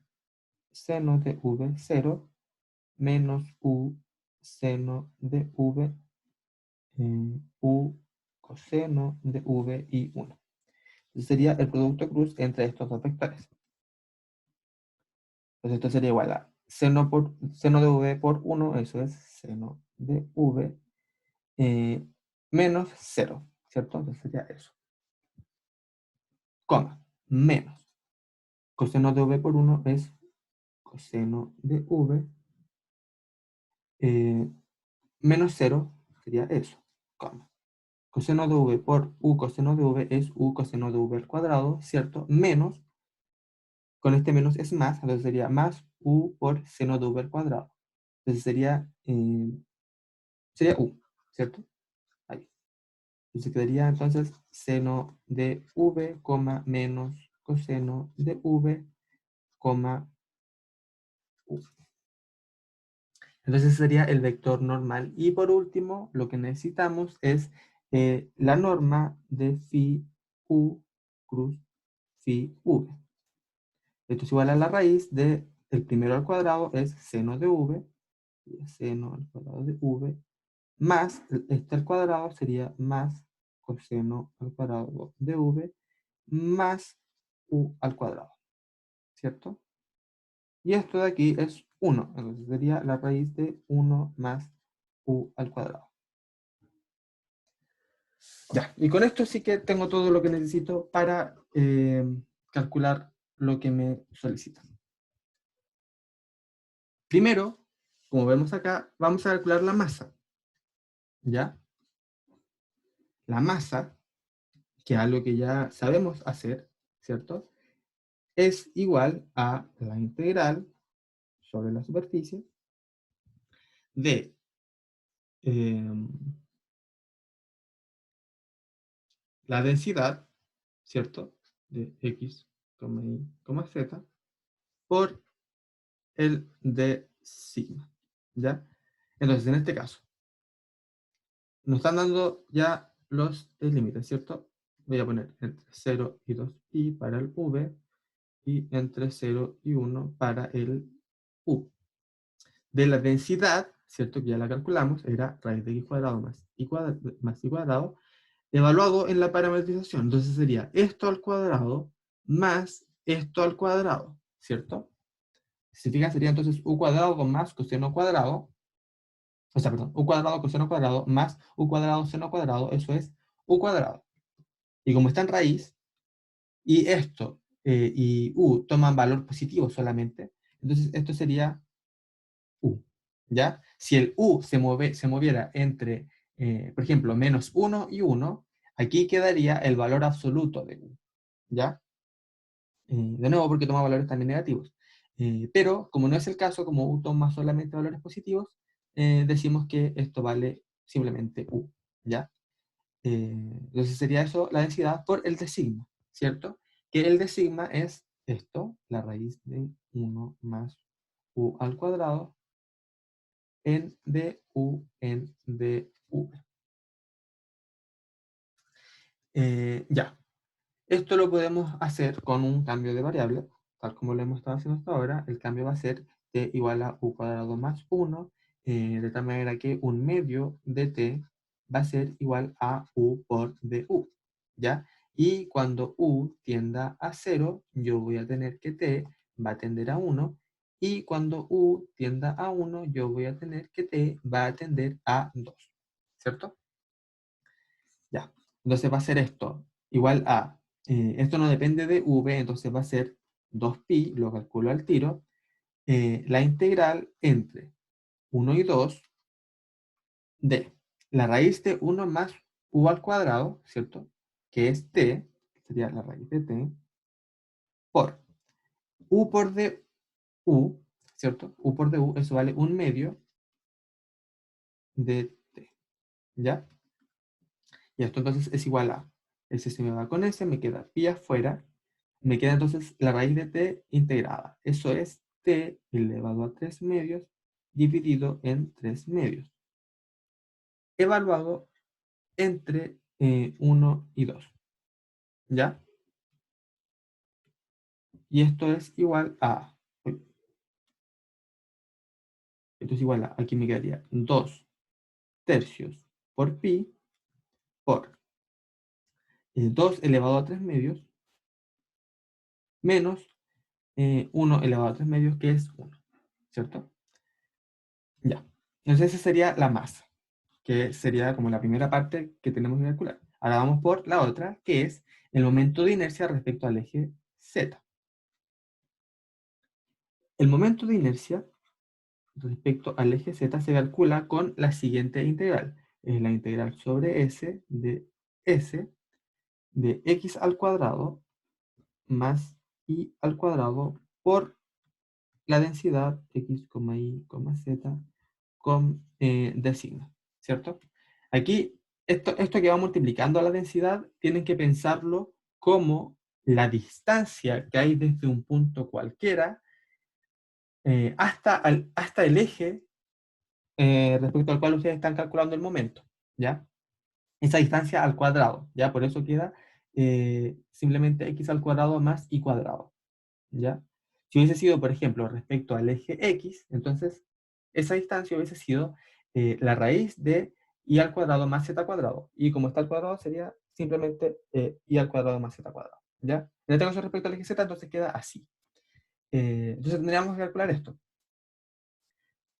seno de v 0, menos u seno de v, u coseno de v y 1. Entonces sería el producto cruz entre estos dos vectores. Entonces esto sería igual a seno de v por 1, eso es seno de v, menos 0, ¿cierto? Entonces sería eso. Coma, menos coseno de v por 1 es coseno de v, menos 0 sería eso, coma. Coseno de v por u coseno de v es u coseno de v al cuadrado, ¿cierto? Menos, con este menos es más, entonces sería más u por seno de v al cuadrado. Entonces sería u, ¿cierto? Ahí. Entonces quedaría entonces seno de v, menos coseno de v, u. Entonces sería el vector normal. Y por último, lo que necesitamos es la norma de phi u cruz phi v. Esto es igual a la raíz de el primero al cuadrado es seno de v, seno al cuadrado de v, más este al cuadrado sería más coseno al cuadrado de v, más u al cuadrado, ¿cierto? Y esto de aquí es 1, entonces sería la raíz de 1 más u al cuadrado. Ya, y con esto sí que tengo todo lo que necesito para calcular lo que me solicitan. Primero, como vemos acá, vamos a calcular la masa. ¿Ya? La masa, que es algo que ya sabemos hacer, ¿cierto? Es igual a la integral sobre la superficie de la densidad, ¿cierto? De x, y, z, por el de sigma, ¿ya? Entonces, en este caso, nos están dando ya los límites, ¿cierto? Voy a poner entre 0 y 2pi para el v y entre 0 y 1 para el u. De la densidad, ¿cierto? Que ya la calculamos, era raíz de x cuadrado más y cuadrado, evaluado en la parametrización. Entonces sería esto al cuadrado más esto al cuadrado, ¿cierto? Si se fijan, sería entonces u cuadrado con más coseno cuadrado, o sea, perdón, u cuadrado coseno cuadrado más u cuadrado seno cuadrado, eso es u cuadrado. Y como está en raíz, y esto y u toman valor positivo solamente, entonces esto sería u, ¿ya? Si el u se moviera entre, por ejemplo, menos 1 y 1, aquí quedaría el valor absoluto de u, ¿ya? De nuevo, porque toma valores también negativos. Pero, como no es el caso, como u toma solamente valores positivos, decimos que esto vale simplemente u, ¿ya? Entonces sería eso la densidad por el de sigma, ¿cierto? Que el de sigma es esto, la raíz de 1 más u al cuadrado en du en dv. Ya, esto lo podemos hacer con un cambio de variable, tal como lo hemos estado haciendo hasta ahora. El cambio va a ser t igual a u cuadrado más 1, de tal manera que un medio de t va a ser igual a u por du, ¿ya? Y cuando u tienda a 0, yo voy a tener que t va a tender a 1, y cuando u tienda a 1, yo voy a tener que t va a tender a 2, ¿cierto? Ya, entonces va a ser esto igual a, esto no depende de v, entonces va a ser 2pi, lo calculo al tiro, la integral entre 1 y 2 de la raíz de 1 más u al cuadrado, ¿cierto? Que es t, sería la raíz de t, por u por du, ¿cierto? U por du, eso vale un medio de t, ¿ya? Y esto entonces es igual a, ese se me va con ese, me queda pi afuera, me queda entonces la raíz de t integrada. Eso es t elevado a 3 medios dividido en 3 medios, evaluado entre 1 y 2. ¿Ya? Y esto es igual a... Esto es igual a... Aquí me quedaría 2 tercios por pi por 2 elevado a 3 medios menos 1 elevado a 3 medios, que es 1. ¿Cierto? Ya. Entonces esa sería la masa, que sería como la primera parte que tenemos que calcular. Ahora vamos por la otra, que es el momento de inercia respecto al eje Z. El momento de inercia respecto al eje Z se calcula con la siguiente integral. Es la integral sobre S de x al cuadrado más y al cuadrado por la densidad x, y, z con de signo, ¿cierto? Aquí, esto que va multiplicando a la densidad, tienen que pensarlo como la distancia que hay desde un punto cualquiera hasta el eje respecto al cual ustedes están calculando el momento, ¿ya? Esa distancia al cuadrado, ¿ya? Por eso queda simplemente x al cuadrado más y cuadrado, ¿ya? Si hubiese sido, por ejemplo, respecto al eje x, entonces esa distancia hubiese sido la raíz de y al cuadrado más z cuadrado. Y como está al cuadrado, sería simplemente y al cuadrado más z cuadrado, ¿ya? En este caso, respecto al eje z, entonces queda así. Entonces tendríamos que calcular esto.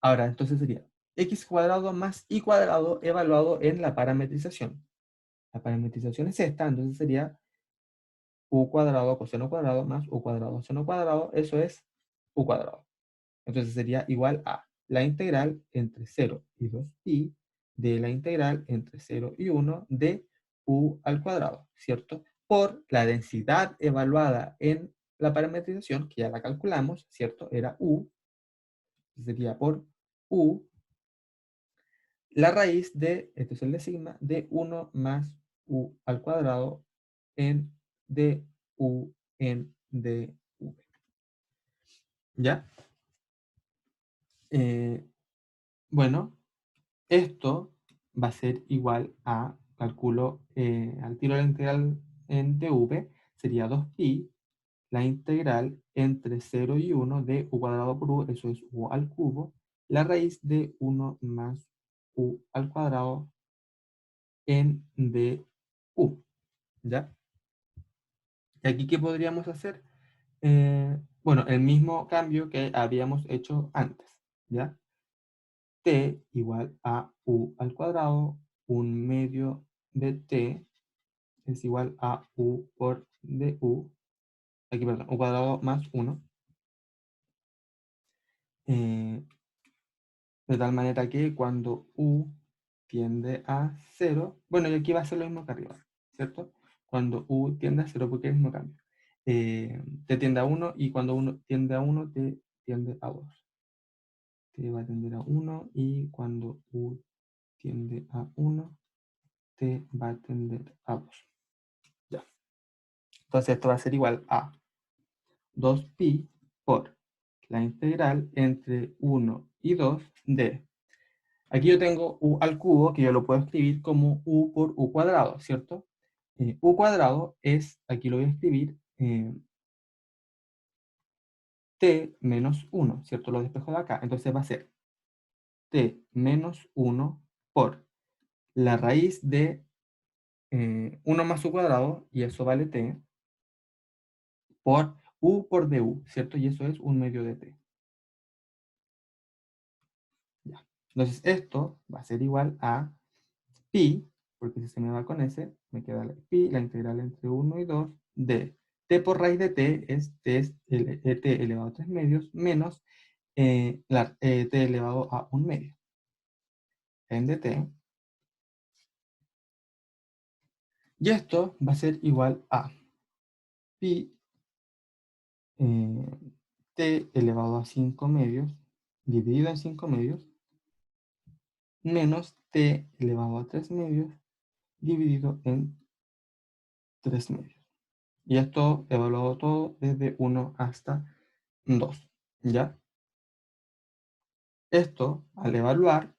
Ahora, entonces sería x cuadrado más y cuadrado evaluado en la parametrización. La parametrización es esta, entonces sería u cuadrado coseno cuadrado más u cuadrado seno cuadrado, eso es u cuadrado. Entonces sería igual a la integral entre 0 y 2pi de la integral entre 0 y 1 de u al cuadrado, ¿cierto? Por la densidad evaluada en la parametrización, que ya la calculamos, ¿cierto? Era u, sería por u la raíz de, esto es el de sigma, de 1 más u al cuadrado en du en dv. ¿Ya? Bueno, esto va a ser igual a, calculo al tiro la integral en dv, sería 2pi, la integral entre 0 y 1 de u cuadrado por u, eso es u al cubo, la raíz de 1 más u al cuadrado en du. ¿Ya? ¿Y aquí qué podríamos hacer? Bueno, el mismo cambio que habíamos hecho antes, ¿ya? T igual a u al cuadrado, 1/2 de t es igual a u por du, aquí perdón, u cuadrado más 1, de tal manera que cuando u tiende a 0, bueno, y aquí va a ser lo mismo que arriba, ¿cierto? Cuando u tiende a 0, porque es el mismo cambio. T tiende a 1 y cuando uno tiende a 1, t tiende a 2. T va a tender a 1 y cuando u tiende a 1, t va a tender a 2. Ya. Entonces esto va a ser igual a 2pi por la integral entre 1 y 2 de... Aquí yo tengo u al cubo, que yo lo puedo escribir como u por u cuadrado, ¿cierto? U cuadrado es, aquí lo voy a escribir, t menos 1, ¿cierto? Lo despejo de acá. Entonces va a ser t menos 1 por la raíz de 1 más u cuadrado, y eso vale t, por u por du, ¿cierto? Y eso es 1/2 de t. Ya. Entonces esto va a ser igual a pi, porque si se me va con s, me queda pi, la integral entre 1 y 2 de t por raíz de t es t elevado a 3 medios menos t elevado a 1 medio en dt. Y esto va a ser igual a pi t elevado a 5 medios dividido en 5 medios menos t elevado a 3 medios dividido en 3 medios. Y esto evaluado todo desde 1 hasta 2, ¿ya? Esto, al evaluar,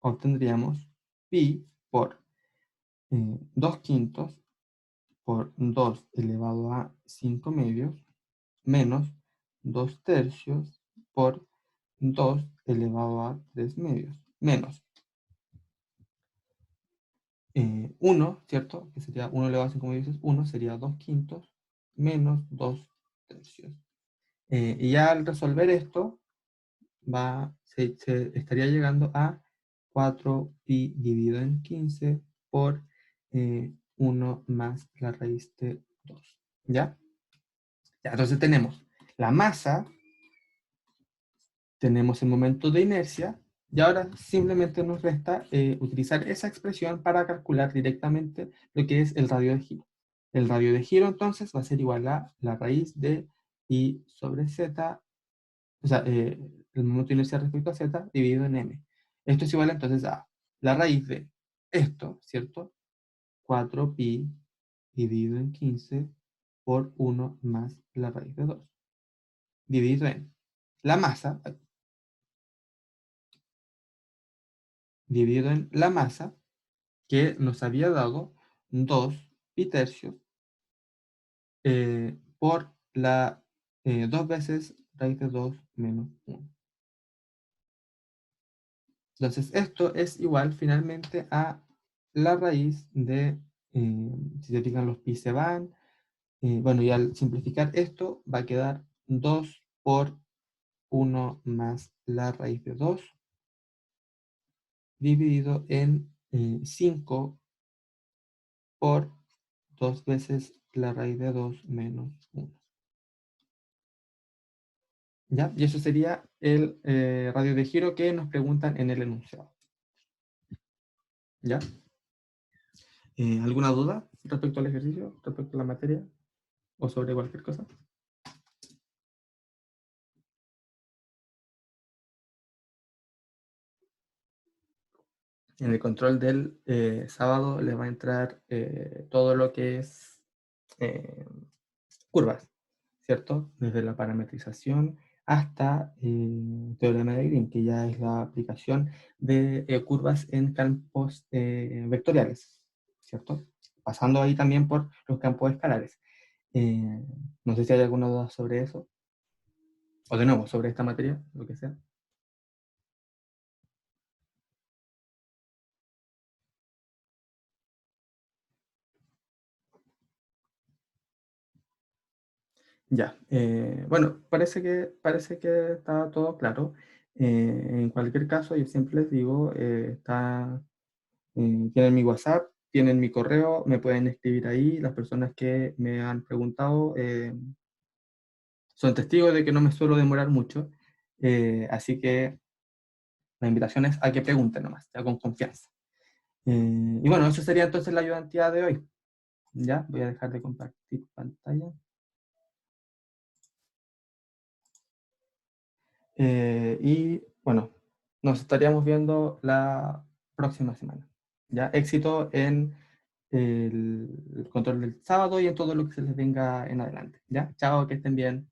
obtendríamos pi por 2 quintos por 2 elevado a 5 medios menos 2 tercios por 2 elevado a 3 medios menos 1, ¿cierto? Que sería 1 elevado a 5 medios es 1, sería 2 quintos menos 2 tercios. Y ya al resolver esto, se estaría llegando a 4pi dividido en 15 por 1 más la raíz de 2. ¿Ya? Ya, entonces tenemos la masa, tenemos el momento de inercia, y ahora simplemente nos resta utilizar esa expresión para calcular directamente lo que es el radio de giro. El radio de giro entonces va a ser igual a la raíz de i sobre z, o sea, el momento de inercia respecto a z dividido en m. Esto es igual entonces a la raíz de esto, ¿cierto? 4pi dividido en 15 por 1 más la raíz de 2, dividido en la masa, dividido en la masa, que nos había dado 2 pi tercios por la 2 veces raíz de 2 menos 1. Entonces, esto es igual finalmente a la raíz de, si se fijan, los pi se van. Bueno, y al simplificar esto, va a quedar 2 por 1 más la raíz de 2 dividido en 5 por 2 veces la raíz de 2 menos 1. ¿Ya? Y eso sería el radio de giro que nos preguntan en el enunciado. ¿Ya? ¿Alguna duda respecto al ejercicio, respecto a la materia o sobre cualquier cosa? En el control del sábado les va a entrar todo lo que es curvas, ¿cierto? Desde la parametrización hasta teorema de Green, que ya es la aplicación de curvas en campos vectoriales, ¿cierto? Pasando ahí también por los campos escalares. No sé si hay alguna duda sobre eso, o de nuevo, sobre esta materia, lo que sea. Ya, bueno, parece que está todo claro. En cualquier caso, yo siempre les digo, tienen mi WhatsApp, tienen mi correo, me pueden escribir ahí. Las personas que me han preguntado son testigos de que no me suelo demorar mucho. Así que la invitación es a que pregunten nomás, ya con confianza. Y bueno, eso sería entonces la ayudantía de hoy. Ya, voy a dejar de compartir pantalla. Y bueno, nos estaríamos viendo la próxima semana. ¿Ya? Éxito en el control del sábado y en todo lo que se les venga en adelante. ¿Ya? Chao, que estén bien.